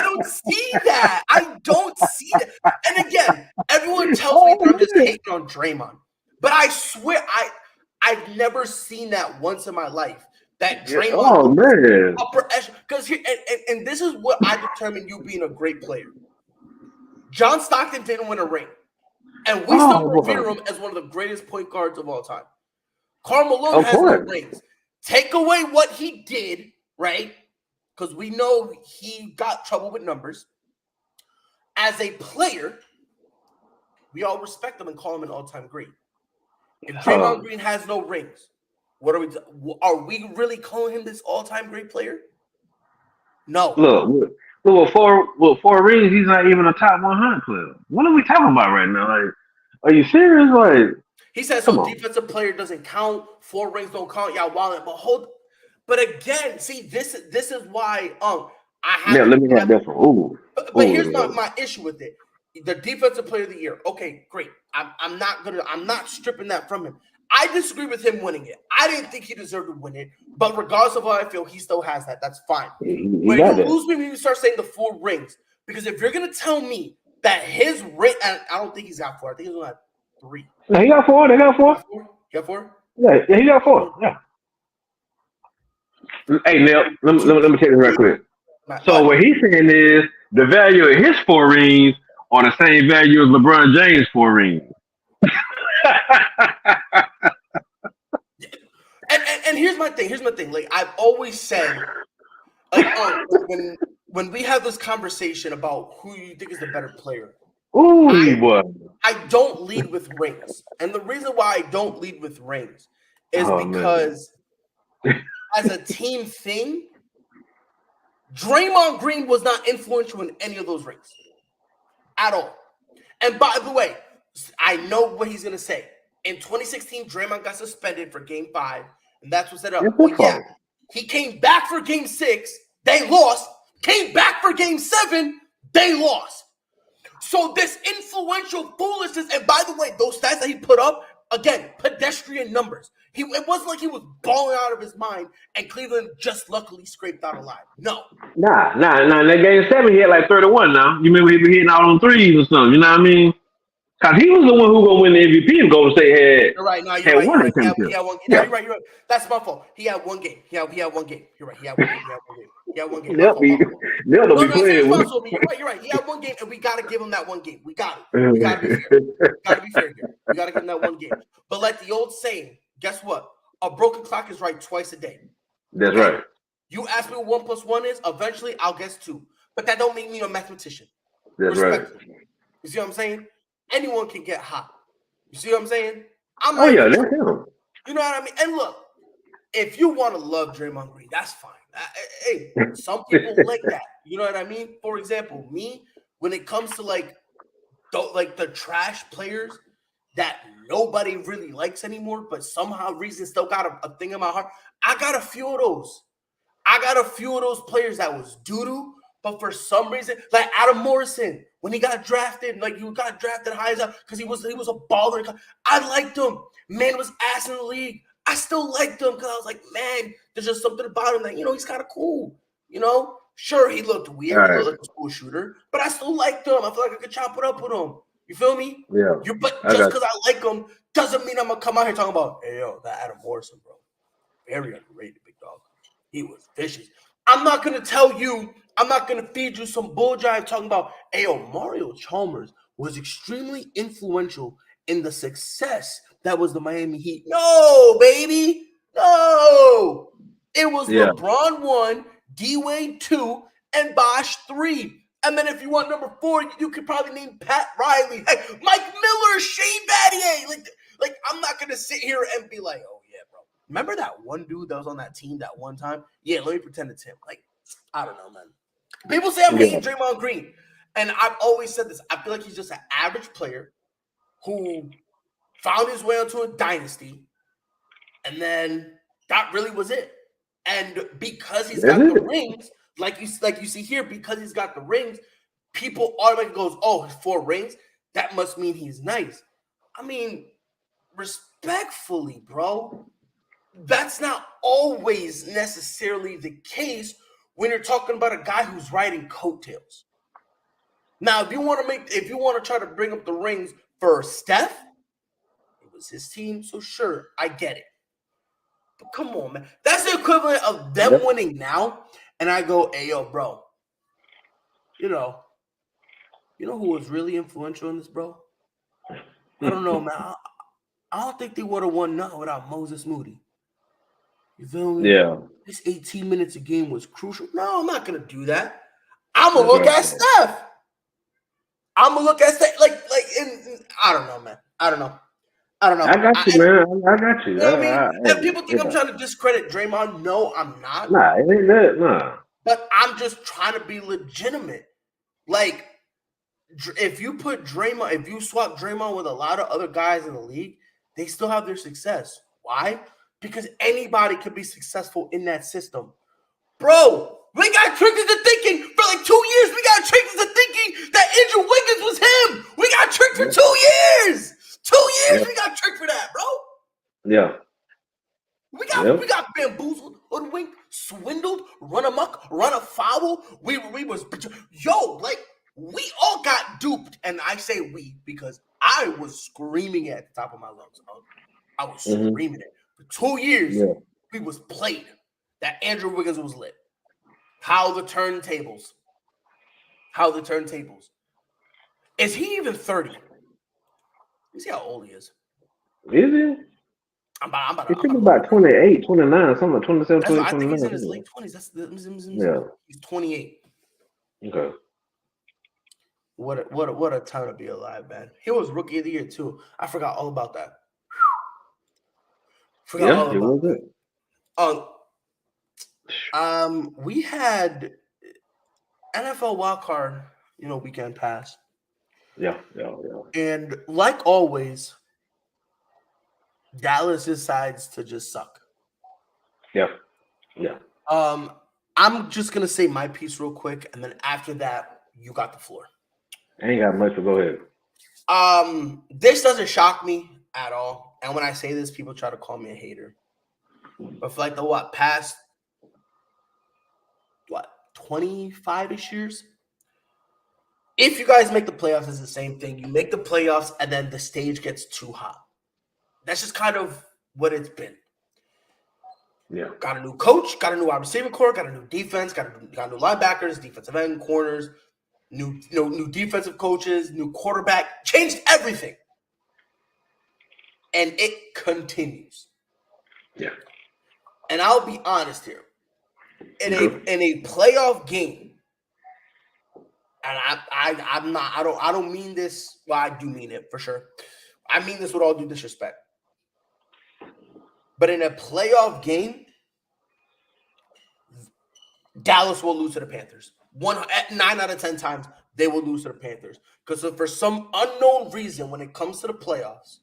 don't see that. I don't see that. And again, everyone tells me that I'm just hating on Draymond. But I swear, I've never seen that once in my life. That Draymond upper echelon. Because and this is what I determine you being a great player. John Stockton didn't win a ring. And we still revere him as one of the greatest point guards of all time. Karl Malone has no rings. Take away what he did, right? Because we know he got trouble with numbers. As a player, we all respect him and call him an all-time great. If Draymond Green has no rings, what are we really calling him this all-time great player? No. Look, With four rings, he's not even a top 100 player. What are we talking about right now? Like, are you serious? Like, he says come so. on. Defensive player doesn't count. 4 rings don't count. Y'all wallet, but again, see this is why I have. Yeah, let me have this one. Ooh. But here's my issue with it. The defensive player of the year. Okay, great. I'm not stripping that from him. I disagree with him winning it. I didn't think he deserved to win it, but regardless of how I feel, he still has that. That's fine. But you lose me when you start saying the 4 rings. Because if you're gonna tell me that his ring, and I don't think he's got 4. I think he's only got 3. No, he got 4. They got 4. He got 4? Yeah, he got 4. Yeah. Hey, Neil, let me take this right quick. So what he's saying is the value of his 4 rings are the same value as LeBron James' 4 rings. And here's my thing. Like I've always said, like when we have this conversation about who you think is the better player, I don't lead with rings. And the reason why I don't lead with rings is because as a team thing, Draymond Green was not influential in any of those rings at all. And by the way, I know what he's going to say. In 2016, Draymond got suspended for Game 5, and that's what set up. Well, yeah, he came back for Game 6. They lost. Came back for Game 7. They lost. So this influential foolishness, and by the way, those stats that he put up, again, pedestrian numbers. It wasn't like he was balling out of his mind, and Cleveland just luckily scraped out alive. No. Nah. In that Game 7, he had like 31 now. You remember he was hitting out on threes or something, you know what I mean? Because he was the one who was going to win the MVP if Golden State had. You're right. No, you're right. He had one. You're right. That's my fault. He had one game. He had one game. You're right. He had one game. They'll be playing. You're right. He had one game, and we got to give him that one game. We got it. We got to be fair. Here. We got to give him that one game. But like the old saying, guess what? A broken clock is right twice a day. That's right. You ask me what 1 + 1 is, eventually I'll guess 2. But that don't make me a mathematician. That's right. You see what I'm saying? Anyone can get hot. You see what I'm saying? That's him. You know what I mean? And look, if you want to love Draymond Green, that's fine. Hey, some people like that. You know what I mean? For example, me, when it comes to like the trash players that nobody really likes anymore, but somehow reason still got a thing in my heart, I got a few of those. I got a few of those players that was doo-doo, but for some reason, like Adam Morrison, when he got drafted, like he got drafted high as up because he was a baller. I liked him. Man was ass in the league. I still liked him because I was like, man, there's just something about him that, he's kind of cool. Sure, he looked weird. Right. He looked like a school shooter, but I still liked him. I feel like I could chop it up with him. You feel me? Yeah. But just because I like him doesn't mean I'm going to come out here talking about, hey, yo, that Adam Morrison, bro. Very underrated, big dog. He was vicious. I'm not going to tell you. I'm not going to feed you some bull jive talking about, hey, yo, Mario Chalmers was extremely influential in the success that was the Miami Heat. No, baby. No. It was LeBron 1, D-Wade 2, and Bosh 3. And then if you want number 4, you could probably name Pat Riley. Hey, Mike Miller, Shane Battier. Like I'm not going to sit here and be like, oh, yeah, bro. Remember that one dude that was on that team that one time? Yeah, let me pretend it's him. Like, I don't know, man. People say I'm hating Draymond Green. And I've always said this. I feel like he's just an average player who found his way onto a dynasty. And then that really was it. And because he's got the rings, like you see here, because he's got the rings, people automatically goes, oh, 4 rings? That must mean he's nice. I mean, respectfully, bro, that's not always necessarily the case when you're talking about a guy who's riding coattails. Now, if you want to try to bring up the rings for Steph, it was his team, so sure, I get it. But come on, man. That's the equivalent of them winning now, and I go, hey, yo, bro, you know who was really influential in this, bro? I don't know, man. I don't think they would have won nothing without Moses Moody. You feel me? Yeah. This 18 minutes a game was crucial. No, I'm not going to do that. I'm going to look at Steph. I'm going to look at Steph. I don't know, man. I don't know. I got you, man. I got you. You know what I mean? And people think I'm trying to discredit Draymond. No, I'm not. Nah, it ain't that. Nah. But I'm just trying to be legitimate. Like, if you swap Draymond with a lot of other guys in the league, they still have their success. Why? Because anybody could be successful in that system. Bro, we got tricked into thinking for like 2 years. We got tricked into thinking that Andrew Wiggins was him. We got tricked for 2 years. 2 years we got tricked for that, bro. Yeah. We got bamboozled, hoodwinked, swindled, run amok, run afoul. We was we all got duped, and I say we because I was screaming it at the top of my lungs. I was screaming it for 2 years. Yeah. We was played that Andrew Wiggins was lit. How the turntables? Is he even 30? You see how old he is? Is he? I'm about He's about 28, 29, something like 27, 28, I think 29. he's in his late 20s. He's 28. Okay. What a time to be alive, man. He was rookie of the year too. I forgot all about that. We had NFL wildcard, weekend pass. Yeah. And like always, Dallas decides to just suck. Yeah. I'm just gonna say my piece real quick, and then after that, you got the floor. I ain't got much to go ahead. This doesn't shock me at all. And when I say this, people try to call me a hater. But for like the past 25-ish years? If you guys make the playoffs, it's the same thing. You make the playoffs, and then the stage gets too hot. That's just kind of what it's been. Yeah. Got a new coach, got a new wide receiver core, got a new defense, got new linebackers, defensive end, corners, new defensive coaches, new quarterback, changed everything. And it continues. Yeah. And I'll be honest here. In a playoff game, and I don't mean this, well, I do mean it for sure. I mean this with all due disrespect. But in a playoff game, Dallas will lose to the Panthers. 9 out of 10 times, they will lose to the Panthers. Because for some unknown reason, when it comes to the playoffs,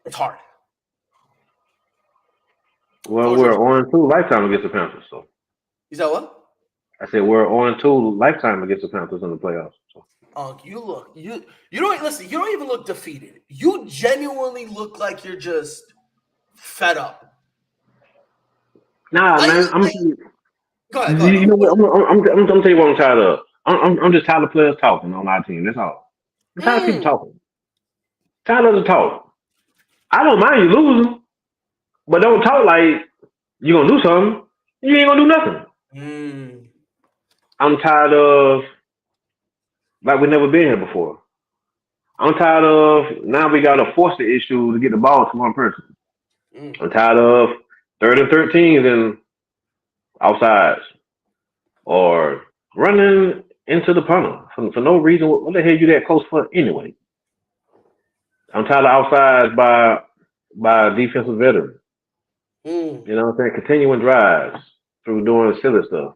it's hard. Well, we're on 2 lifetime against the Panthers. So is that what? I said we're on 2 lifetime against the Panthers in the playoffs. So. You don't even look defeated. You genuinely look like you're just fed up. Nah, man. Go ahead. You know what? I'm gonna tell you what I'm tired of. I'm just tired of players talking on our team. That's all. I'm tired of people talking. Tired of the talk. I don't mind you losing, but don't talk like you're gonna do something. You ain't gonna do nothing. I'm tired of like we've never been here before. I'm tired of now we gotta force the issue to get the ball to one person. I'm tired of 3rd and 13s and outsides or running into the punter for no reason. What the hell you that close for anyway? I'm tired of outsides by a defensive veteran. You know what I'm saying? Continuing drives through doing silly stuff.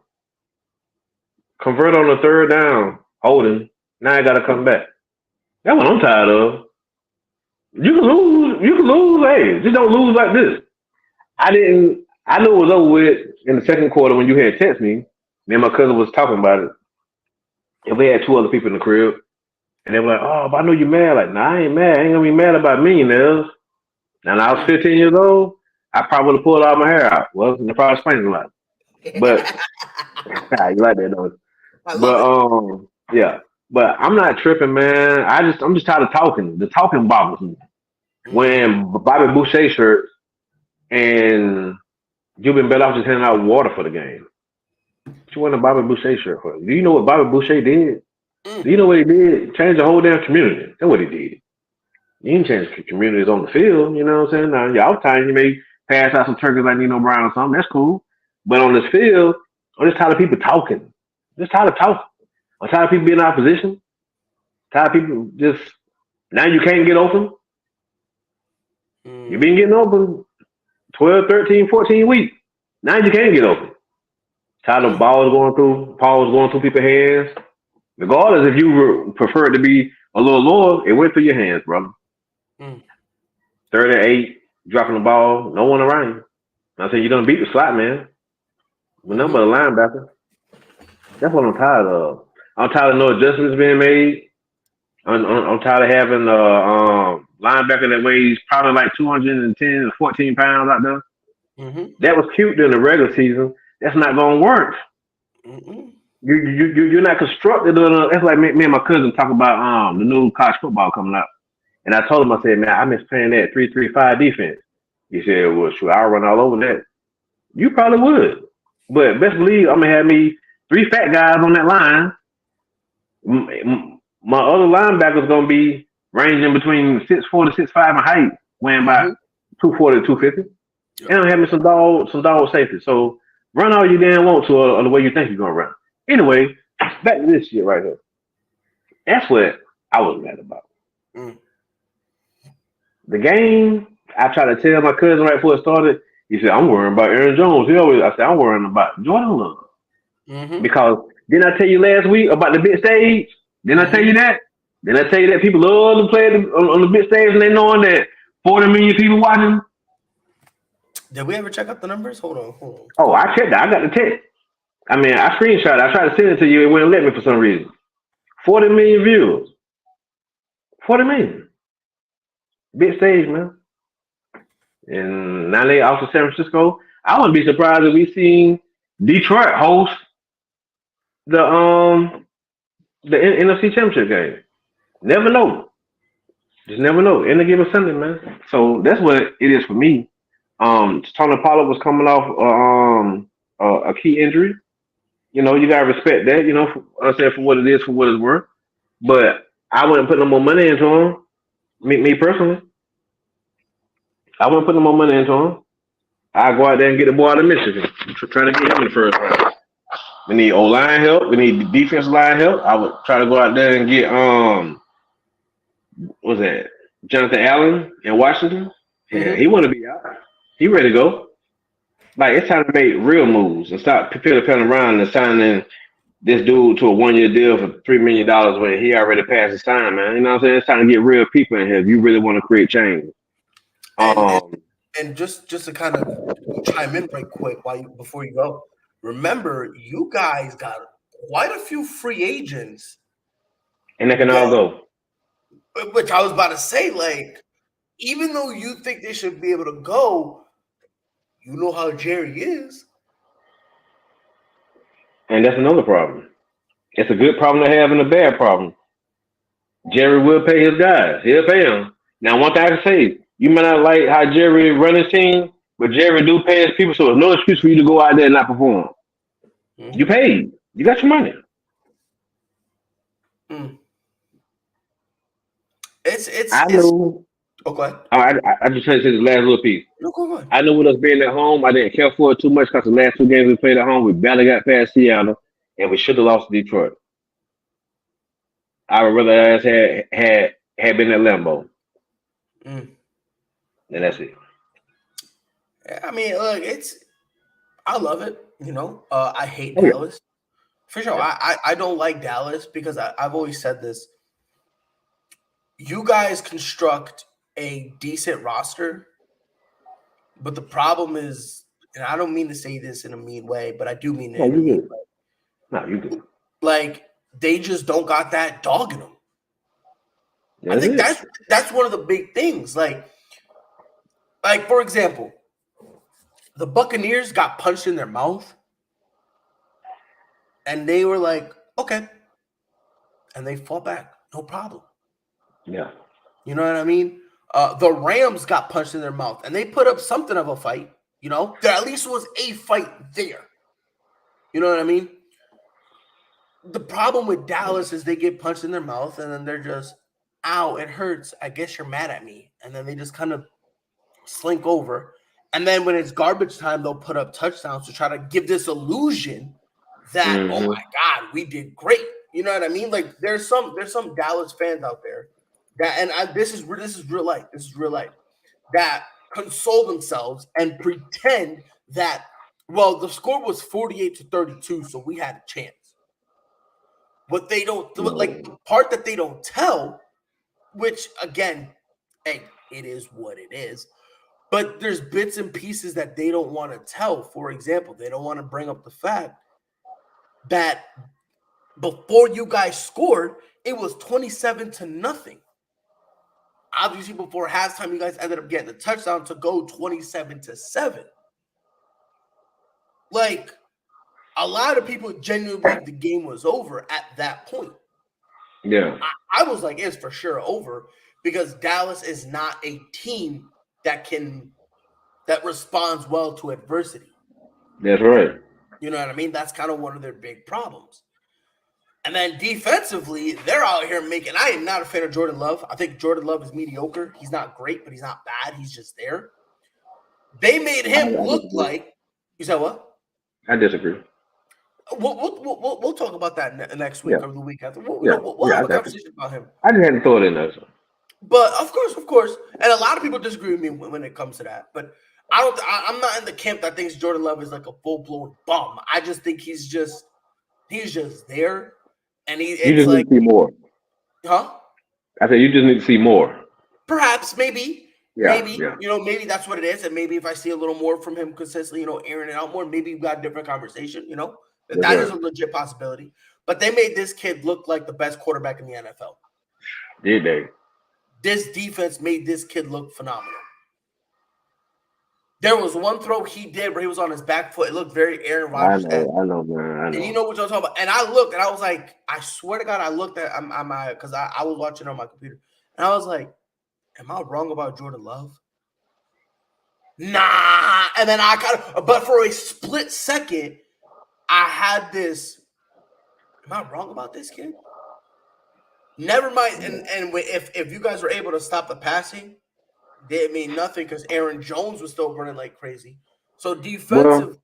Convert on the 3rd down, holding. Now I got to come back. That's what I'm tired of. You can lose. Hey, just don't lose like this. I knew it was over with in the 2nd quarter when you had text me. Me and my cousin was talking about it. And we had 2 other people in the crib. And they were like, oh, but I know you're mad. Like, nah, I ain't mad. I ain't going to be mad about millionaires. And I was 15 years old. I probably would have pulled all my hair out. Well, it probably explains a lot. But, you like that, though. Yeah. But I'm not tripping, man. I'm just tired of talking. The talking bothers me. When Bobby Boucher shirt and you've been better off just handing out water for the game. What you want a Bobby Boucher shirt for? Do you know what Bobby Boucher did? Do you know what he did? Change the whole damn community. That's what he did. You didn't change the communities on the field, you know what I'm saying? Now, your off time, you may pass out some turkeys like Nino Brown or something. That's cool. But on this field, I'm just tired of people talking. I'm tired of people being in opposition. Tired of people just, now you can't get open. You've been getting open 12, 13, 14 weeks. Now you can't get open. Tired of balls going through, people's hands. Regardless if you prefer it to be a little lower, it went through your hands, brother. 38, dropping the ball, no one around you. I said, you're going to beat the slot, man. But nothing but a linebacker. That's what I'm tired of. I'm tired of no adjustments being made. I'm tired of having a linebacker that weighs probably like 210 to 14 pounds out there. That was cute during the regular season. That's not going to work. You're not constructed. That's like me and my cousin talk about the new college football coming up. And I told him, I said, man, I miss playing that 3-3-5 defense. He said, well, shoot, I'll run all over that. You probably would. But best believe I'm going to have me 3 fat guys on that line. My other linebackers going to be ranging between 6'4" to 6'5" in height, weighing about 240 to 250. And I'm having some dog safety. So run all you damn want to or the way you think you're going to run. Anyway, back to this shit right here. That's what I was mad about. The game, I tried to tell my cousin right before it started, he said, I'm worrying about Aaron Jones. I said, I'm worrying about Jordan Love. Because didn't I tell you last week about the big stage? Didn't I tell you that? Didn't I tell you that people love to play on the big stage and they knowing that 40 million people watching? Did we ever check out the numbers? Hold on. Oh, I checked that. I got the text. I mean, I screenshot it. I tried to send it to you. It wouldn't let me for some reason. 40 million views. 40 million. Big stage, man. And now they off to San Francisco. I wouldn't be surprised if we seen Detroit host the NFC Championship game. Never know. Just never know. In the given Sunday, man. So that's what it is for me. Tony Pollard was coming off a key injury. You know, you gotta respect that. You know, I said for what it is, for what it's worth. But I wouldn't put no more money into him. Me personally, I wouldn't put no more money into him. I go out there and get the boy out of Michigan. Try to get him in the first round. We need O-line help. We need defensive line help. I would try to go out there and get what's that? Jonathan Allen in Washington. Yeah, he want to be out. He ready to go. Like, it's time to make real moves and stop piddling around and signing this dude to a 1-year deal for $3 million when he already passed his time, man. You know what I'm saying? It's time to get real people in here if you really want to create change. And just to kind of chime in right quick before you go, remember, you guys got quite a few free agents. And they can all go. Which I was about to say, like, even though you think they should be able to go, you know how Jerry is. And that's another problem. It's a good problem to have and a bad problem. Jerry will pay his guys. He'll pay them. Now, one thing I can say, you might not like how Jerry run his team, but Jerry do pay his people, so there's no excuse for you to go out there and not perform. You paid. You got your money. I know. Okay. I just trying to say this last little piece. No, go on. I know with us being at home, I didn't care for it too much because the last 2 games we played at home, we barely got past Seattle, and we should have lost to Detroit. I would rather us had been at Lambeau. And that's it. I mean, look, I love it. You know, I hate Dallas. For sure. I don't like Dallas because I've always said this. You guys construct a decent roster, but the problem is, and I don't mean to say this in a mean way, but I do mean it in a mean way. No, you do. Like, they just don't got that dog in them. I think that's one of the big things. Like for example, the Buccaneers got punched in their mouth, and they were like, okay, and they fought back, no problem. Yeah. You know what I mean? The Rams got punched in their mouth, and they put up something of a fight. You know, there at least was a fight there. You know what I mean? The problem with Dallas is they get punched in their mouth, and then they're just, ow, it hurts. I guess you're mad at me. And then they just kind of slink over. And then when it's garbage time, they'll put up touchdowns to try to give this illusion that, oh my God, we did great. You know what I mean? Like, there's some Dallas fans out there that, and this is real life. This is real life, that console themselves and pretend that Well, the score was 48-32, so we had a chance. What they don't do, like the part that they don't tell, which again, hey, it is what it is. But there's bits and pieces that they don't want to tell. For example, they don't want to bring up the fact that before you guys scored, it was 27-0. Obviously, before halftime, you guys ended up getting a touchdown to go 27-7. Like, a lot of people genuinely believe the game was over at that point. Yeah. I was like, it's for sure over because Dallas is not a team that responds well to adversity. That's right. You know what I mean? That's kind of one of their big problems. And then defensively, they're out here making – I am not a fan of Jordan Love. I think Jordan Love is mediocre. He's not great, but he's not bad. He's just there. They made him look like – you said what? I disagree. We'll talk about that next week or the week after. We'll have a conversation about him. I just had to throw it in there. So. But of course, and a lot of people disagree with me when it comes to that. But I'm not in the camp that thinks Jordan Love is like a full blown bum. I just think he's just there, and you just need to see more. Huh? I said you just need to see more. Perhaps, maybe. Yeah. Maybe that's what it is, and maybe if I see a little more from him consistently, airing it out more, maybe we've got a different conversation. That is a legit possibility. But they made this kid look like the best quarterback in the NFL. Did they? This defense made this kid look phenomenal. There was one throw he did where he was on his back foot. It looked very Aaron Rodgers. I know, man. I know. And you know what I'm talking about. And I looked, and I was like, I swear to God, I looked at my because I was watching on my computer, and I was like, am I wrong about Jordan Love? Nah. And then but for a split second, I had this. Am I wrong about this kid? Never mind. And if you guys were able to stop the passing, didn't mean nothing because Aaron Jones was still running like crazy. So defensive. Well,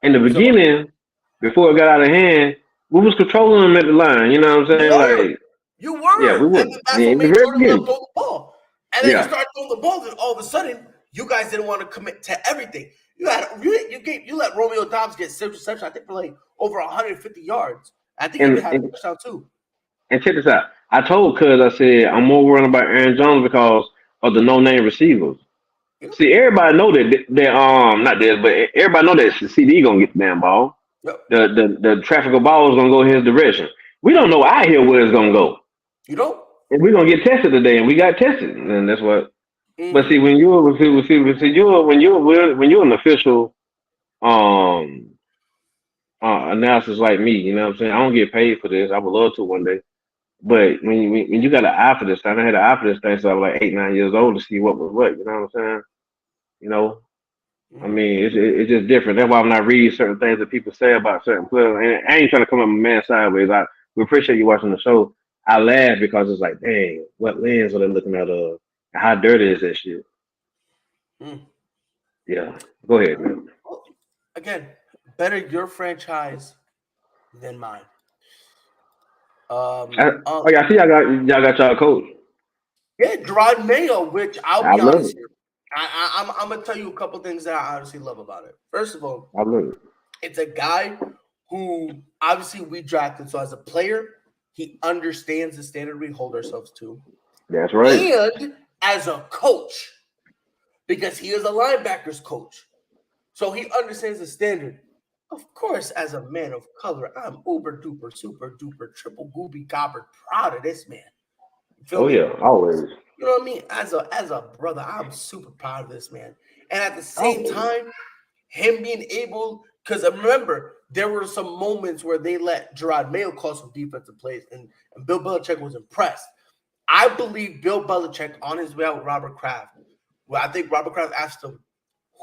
in the beginning, before it got out of hand, we was controlling them at the line. You know what I'm saying? You were. Yeah, we were. And that's what made Jordan Love throw the ball. And then you start throwing the ball, and all of a sudden, you guys didn't want to commit to everything. You let Romeo Dobbs get 6 receptions, I think, for like over 150 yards. I think he had a touchdown too. And check this out. I told Cuz, I said, I'm more worried about Aaron Jones because of the no-name receivers. Yep. See, everybody know that not this, but everybody know that CD gonna get the damn ball. Yep. The traffic of ball is gonna go his direction. We don't know out here where it's gonna go. You don't? And we're gonna get tested today, and we got tested, and that's what. Mm-hmm. But see, when you're an official analysis like me, you know what I'm saying? I don't get paid for this. I would love to one day. But when you got an eye for this thing, I had an eye for this thing since I was like 8, 9 years old to see what was what. You know what I'm saying? Mm-hmm. I mean, it's just different. That's why when I read certain things that people say about certain players, and I ain't trying to come at my man sideways. We appreciate you watching the show. I laugh because it's like, dang, what lens are they looking at? How dirty is that shit? Yeah. Go ahead, man. Again, better your franchise than mine. I see y'all got y'all coach. Yeah, Gerard Mayo, which I'll be honest here. I'm gonna tell you a couple things that I honestly love about it. First of all, I love it. It's a guy who obviously we drafted. So as a player, he understands the standard we hold ourselves to. That's right. And as a coach, because he is a linebackers coach, so he understands the standard. Of course, as a man of color, I'm uber duper, super duper, triple gooby gobber proud of this man. Oh yeah, always. You know what I mean? As a brother, I'm super proud of this man. And at the same time, him being able, because remember, there were some moments where they let Gerard Mayo call some defensive plays, and Bill Belichick was impressed. I believe Bill Belichick on his way out with Robert Kraft. Well, I think Robert Kraft asked him,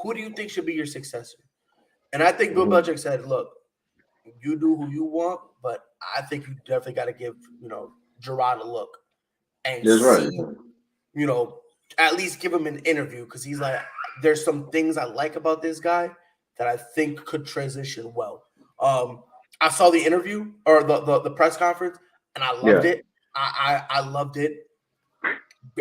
"Who do you think should be your successor?" And I think Bill Belichick said, "Look, you do who you want, but I think you definitely got to give Gerard a look and at least give him an interview because he's like, there's some things I like about this guy that I think could transition well." I saw the interview or the press conference, and I loved it. I loved it.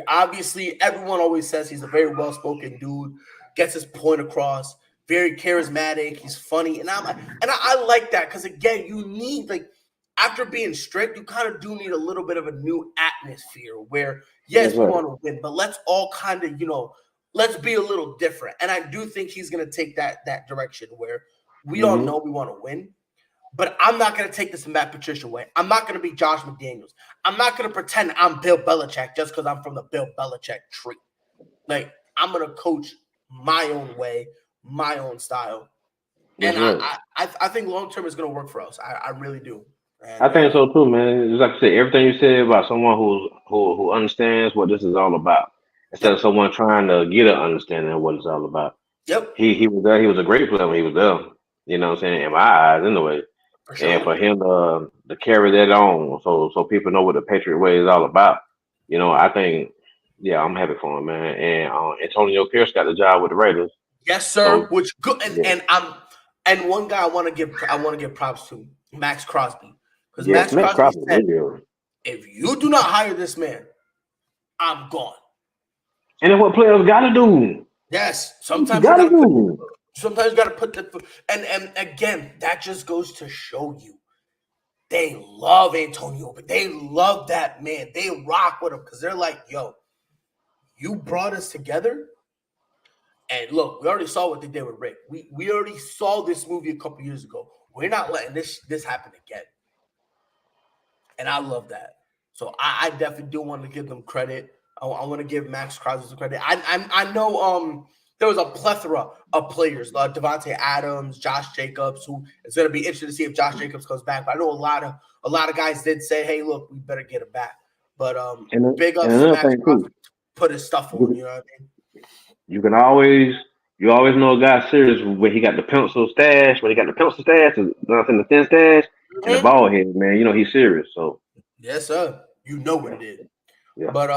Obviously, everyone always says he's a very well-spoken dude, gets his point across. very charismatic. He's funny, and I like that because again, you need like after being strict, you kind of do need a little bit of a new atmosphere where yes, we want to win, but let's all kind of let's be a little different. And I do think he's going to take that direction where we all know we want to win. But I'm not going to take this in Matt Patricia way. I'm not going to be Josh McDaniels. I'm not going to pretend I'm Bill Belichick just because I'm from the Bill Belichick tree. Like, I'm going to coach my own way, my own style. And I think long-term is going to work for us. I really do. And, I think so too, man. It's like I said, everything you said about someone who understands what this is all about, instead of someone trying to get an understanding of what it's all about. Yep. He was there. He was a great player when he was there. You know what I'm saying? In my eyes, anyway. For sure. And for him to carry that on, so people know what the Patriot way is all about. I think, I'm happy for him, man. And Antonio Pierce got the job with the Raiders. Yes, sir. Which good. And one guy I want to give props to, Max Crosby, because Max Crosby said, if you do not hire this man, I'm gone. And then what players got to do? Yes, sometimes you got to put the and again, that just goes to show you they love Antonio, but they love that man. They rock with him because they're like, yo, you brought us together. And look, we already saw what they did with Rick. We already saw this movie a couple years ago. We're not letting this happen again. And I love that. So I definitely do want to give them credit. I want to give Max Crosby some credit. I know there was a plethora of players, Devontae Adams, Josh Jacobs, who it's going to be interesting to see if Josh Jacobs comes back. But I know a lot of guys did say, hey, look, we better get him back. But big ups to Max Crosby, put his stuff on, you know what I mean? You always know a guy's serious when he got the pencil stash, the thin stash, and the ball head, man. He's serious. So yes, sir. You know what it is. Yeah. But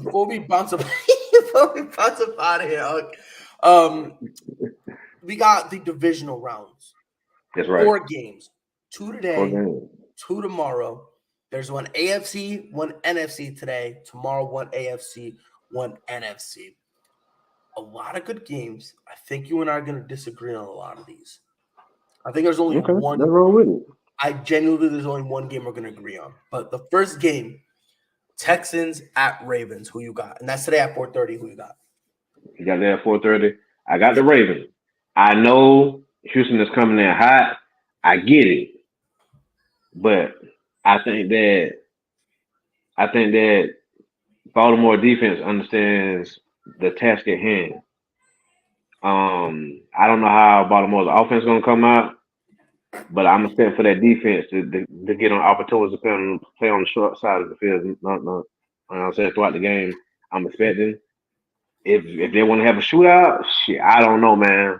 before we bounce up out of here, we got the divisional rounds. That's right. 4 games. 2 today, 2 tomorrow. There's one AFC, one NFC today. Tomorrow, one AFC, one NFC. A lot of good games. I think you and I are going to disagree on a lot of these. I think there's only one. Nothing wrong with it. There's only one game we're going to agree on. But the first game, Texans at Ravens. Who you got? And that's today at 4:30. Who you got? You got that at 4:30. I got the Ravens. I know Houston is coming in hot. I get it, but I think that Baltimore defense understands the task at hand. I don't know how Baltimore's offense is going to come out, but I'm expecting for that defense to get on opportunities to play on the short side of the field. No, I'm saying throughout the game, I'm expecting. If they want to have a shootout, shit, I don't know, man.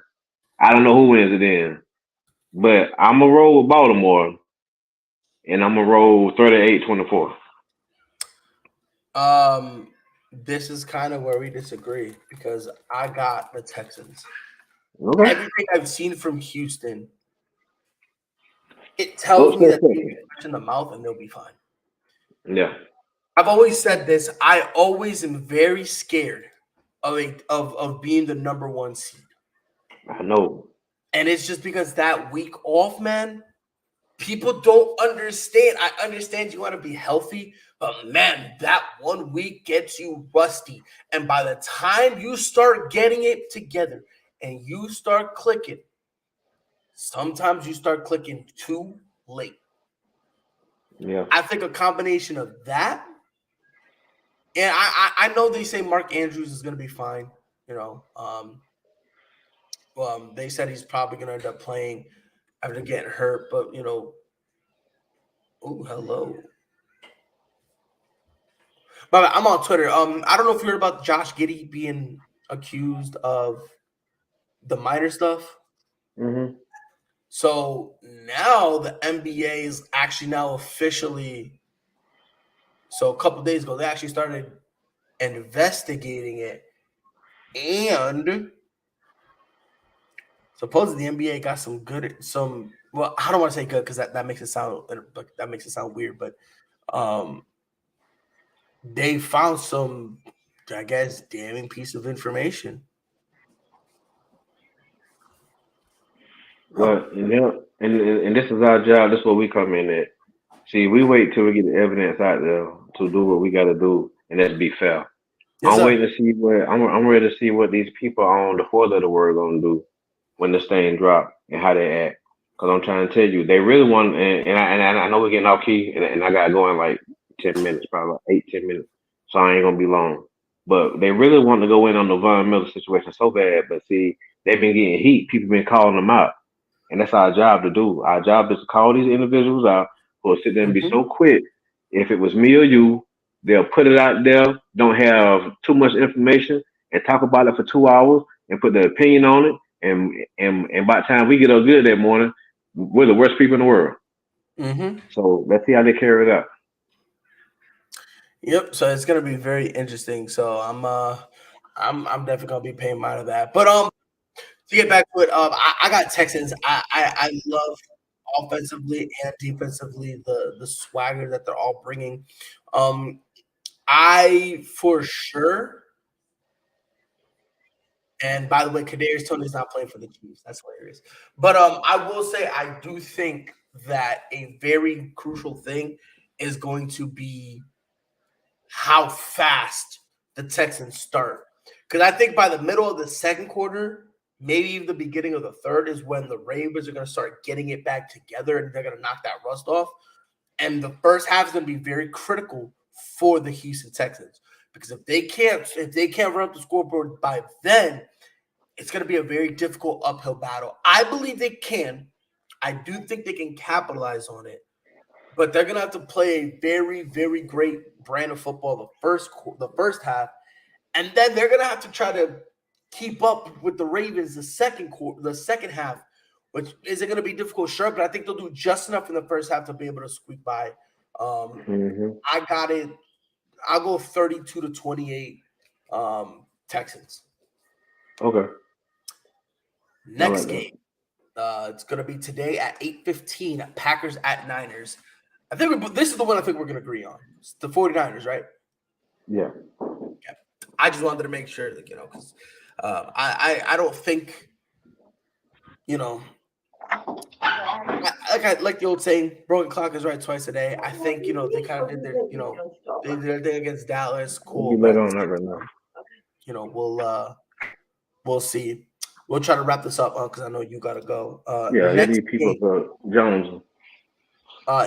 I don't know who wins it then. But I'm going to roll with Baltimore, and I'm going to roll 38-24. This is kind of where we disagree because I got the Texans. Okay. Everything I've seen from Houston, it tells me that they'll be punched in the mouth and they'll be fine. Yeah. I've always said this. I always am very scared of being the number 1 seed. I know. And it's just because that week off, man, people don't understand. I understand you want to be healthy, but man, that 1 week gets you rusty. And by the time you start getting it together and you start clicking, sometimes you start clicking too late. Yeah. I think a combination of that, and I know they say Mark Andrews is going to be fine. They said he's probably going to end up playing after getting hurt, but oh, hello. But I'm on Twitter. I don't know if you heard about Josh Giddey being accused of the minor stuff. Mm-hmm. So now the NBA is actually now officially. So a couple of days ago, they actually started investigating it, and supposedly the NBA got some. Well, I don't want to say good because that makes it sound weird, but they found some, I guess, damning piece of information. Well, and this is our job. This is what we come in at. See, we wait till we get the evidence out there to do what we got to do, and that's be fair. Yes, I'm sir. waiting to see what I'm ready to see what these people on the four letter word gonna do when the stain drop and how they act. Cause I'm trying to tell you, they really want, and I know we're getting off key, and I got to go in like 10 minutes, probably like 8 10 minutes, so I ain't gonna be long. But they really want to go in on the Von Miller situation so bad, but see, they've been getting heat. People been calling them out. And that's our job to do. Our job is to call these individuals out who will sit there and be Hmm. so quick. If it was me or you, they'll put it out there, don't have too much information, and talk about it for 2 hours and put their opinion on it. And by the time we get up good that morning, we're the worst people in the world. Hmm. So let's see how they carry it out. Yep. So it's gonna be very interesting. So I'm definitely gonna be paying mind of that. But to get back to it, I got Texans. I love offensively and defensively the swagger that they're all bringing. Um, I for sure. And by the way, Kadarius Tony's not playing for the Chiefs. That's hilarious. But I will say I do think that a very crucial thing is going to be how fast the Texans start. Because I think by the middle of the second quarter, maybe even the beginning of the third, is when the Ravens are going to start getting it back together and they're going to knock that rust off. And the first half is going to be very critical for the Houston Texans. Because if they can't run up the scoreboard by then, it's going to be a very difficult uphill battle. I believe they can. I do think they can capitalize on it, but they're going to have to play a very, very great brand of football the first half, and then they're going to have to try to keep up with the Ravens the second half, which isn't going to be difficult, sure, but I think they'll do just enough in the first half to be able to squeak by. Um, Hmm. I got it. I'll go 32-28 Texans. Okay, I Next like that. game. It's going to be today at 8:15. Packers at Niners. I think this is the one I think we're going to agree on. It's the 49ers, right? Yeah. Yeah. I just wanted to make sure that, because I don't think, you know, like the old saying, broken clock is right twice a day. I think, they kind of did they did their thing against Dallas. We'll be Cool. But later at the on that same right now. time, we'll see. We'll try to wrap this up because I know you got to go. Yeah, Next these people game. for Jones.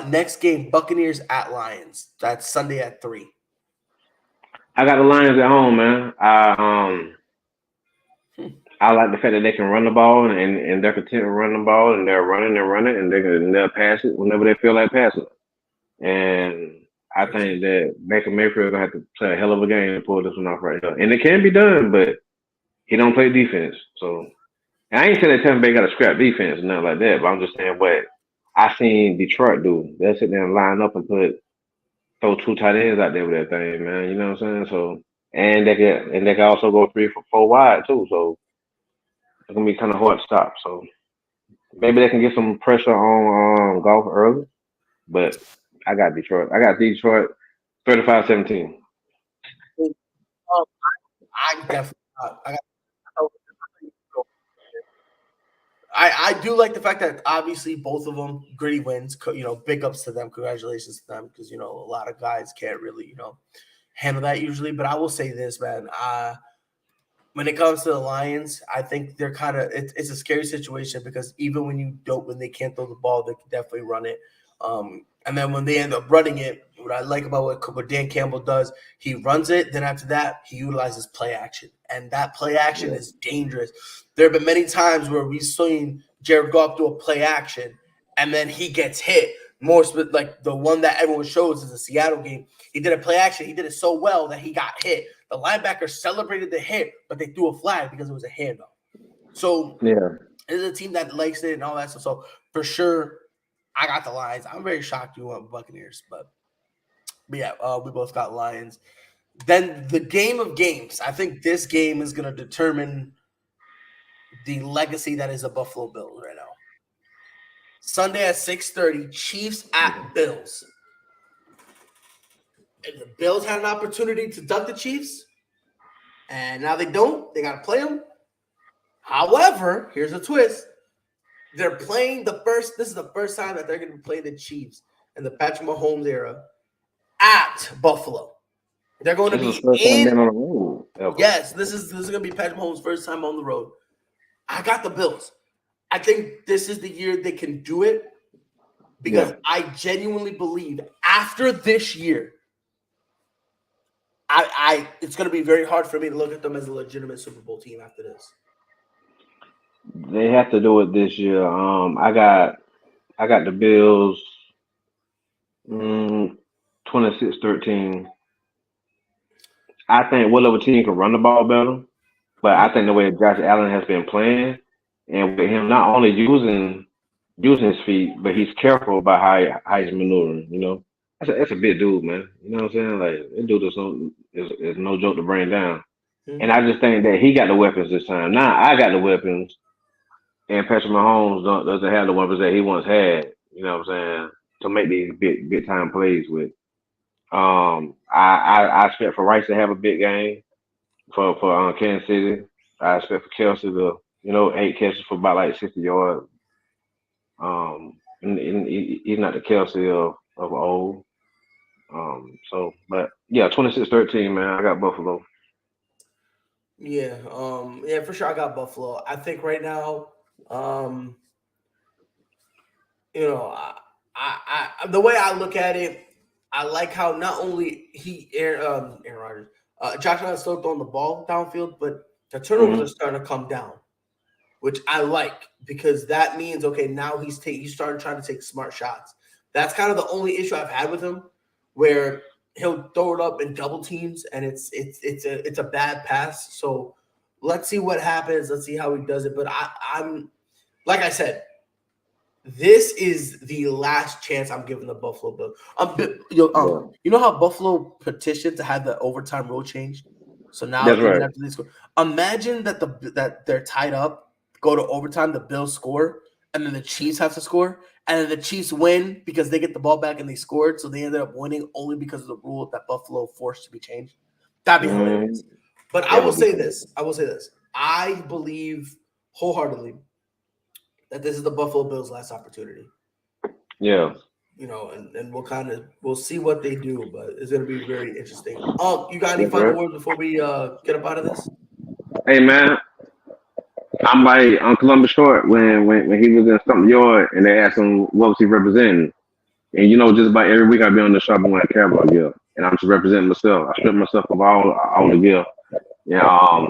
Next game, Buccaneers at Lions. That's Sunday at 3. I got the Lions at home, man. Hmm. I like the fact that they can run the ball and they're content to run the ball and they're running and running and they'll pass it whenever they feel like passing. And I think that Baker Mayfield gonna have to play a hell of a game to pull this one off right here. And it can be done, but he don't play defense. So and I ain't saying that Tampa Bay got a scrap defense or nothing like that, but I'm just saying what I seen Detroit do. They'll sit there and line up and throw two tight ends out there with that thing, man. You know what I'm saying? So and they can also go 3 for 4 wide too. So it's gonna be kind of hard to stop. So maybe they can get some pressure on golf early. But I got Detroit. I got Detroit 35-17. Um, I definitely. I do like the fact that obviously both of them gritty wins. Big ups to them. Congratulations to them because a lot of guys can't really handle that usually. But I will say this, man. When it comes to the Lions, I think they're kind of it's a scary situation because even when they can't throw the ball, they can definitely run it. And then when they end up running it, what I like about what Dan Campbell does, he runs it. Then after that, he utilizes play action, and that play action Yeah. is dangerous. There have been many times where we've seen Jared Goff do a play action, and then he gets hit. Like the one that everyone shows is the Seattle game. He did a play action. He did it so well that he got hit. The linebacker celebrated the hit, but they threw a flag because it was a handoff. So Yeah. it's a team that likes it and all that stuff. So for sure, I got the Lions. I'm very shocked you went Buccaneers, but yeah, we both got Lions. Then the game of games. I think this game is going to determine the legacy that is the Buffalo Bills right now. Sunday at 6:30, Chiefs at Bills. And the Bills had an opportunity to duck the Chiefs, and now they don't. They got to play them. However, here's a twist. they're playing this is the first time that they're going to play the Chiefs in the Patrick Mahomes era at Buffalo. They're going to be in on the road. Yes, this is going to be Patrick Mahomes' first time on the road. I got the Bills. I think this is the year they can do it because I genuinely believe after this year, it's going to be very hard for me to look at them as a legitimate Super Bowl team after this. They have to do it this year. I got the Bills 26-13. I think whatever team can run the ball better, but I think the way Josh Allen has been playing, and with him not only using his feet, but he's careful about how he's maneuvering. You know, that's a big dude, man. You know what I'm saying? Like that dude is no joke to bring down. Mm-hmm. And I just think that he got the weapons this time. Now I got the weapons, and Patrick Mahomes doesn't have the weapons that he once had. You know what I'm saying? To make these big time plays with. I expect for Rice to have a big game for Kansas City. I expect for Kelsey to 8 catches for about like 60 yards. And he's not the Kelsey of old. But yeah, 26-13, man. I got Buffalo. Yeah, for sure. I got Buffalo. I think right now, I the way I look at it, I like how not only Aaron Rodgers, Josh Allen still throwing the ball downfield, but the turnovers are starting to come down, which I like because that means now he's starting trying to take smart shots. That's kind of the only issue I've had with him, where he'll throw it up in double teams and it's a bad pass. So let's see what happens. Let's see how he does it. But I'm like I said, this is the last chance I'm giving the Buffalo Bills. You know how Buffalo petitioned to have the overtime rule changed? So now after they score. Imagine that they're tied up, go to overtime, the Bills score, and then the Chiefs have to score, and then the Chiefs win because they get the ball back and they scored, so they ended up winning only because of the rule that Buffalo forced to be changed. That'd be hilarious. But I will say this. I believe wholeheartedly that this is the Buffalo Bills' last opportunity. Yeah. And we'll see what they do, but it's going to be very interesting. You got any final words before we get up out of this? Hey, man. I'm like on Columbus Short when he was in something yard and they asked him what was he representing. And just about every week I be on the shop and wear Carabao gear. And I'm just representing myself. I strip myself of all the gear. Yeah.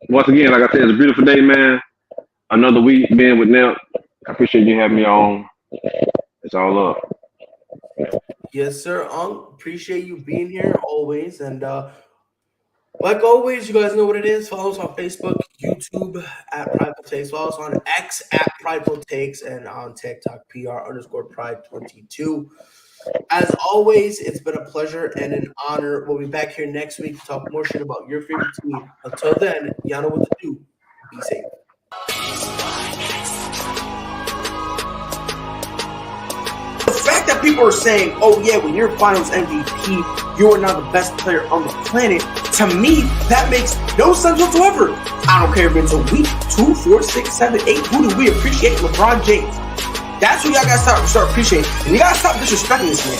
Once again, like I said, it's a beautiful day, man. Another week being with Nip. I appreciate you having me on. It's all up. Yes, sir. Appreciate you being here always. And like always, you guys know what it is. Follow us on Facebook, YouTube at Prideful Takes. Follow us on X at Prideful Takes and on TikTok, PR_Pride22. As always, it's been a pleasure and an honor. We'll be back here next week to talk more shit about your favorite team. Until then, y'all know what to do. Be safe. The fact that people are saying, oh yeah, when you're finals MVP, you are now the best player on the planet, to me, that makes no sense whatsoever. I don't care if it's a week, 2, 4, 6, 7, 8. Who do we appreciate? LeBron James. That's who y'all gotta start appreciating. And you gotta stop disrespecting this man.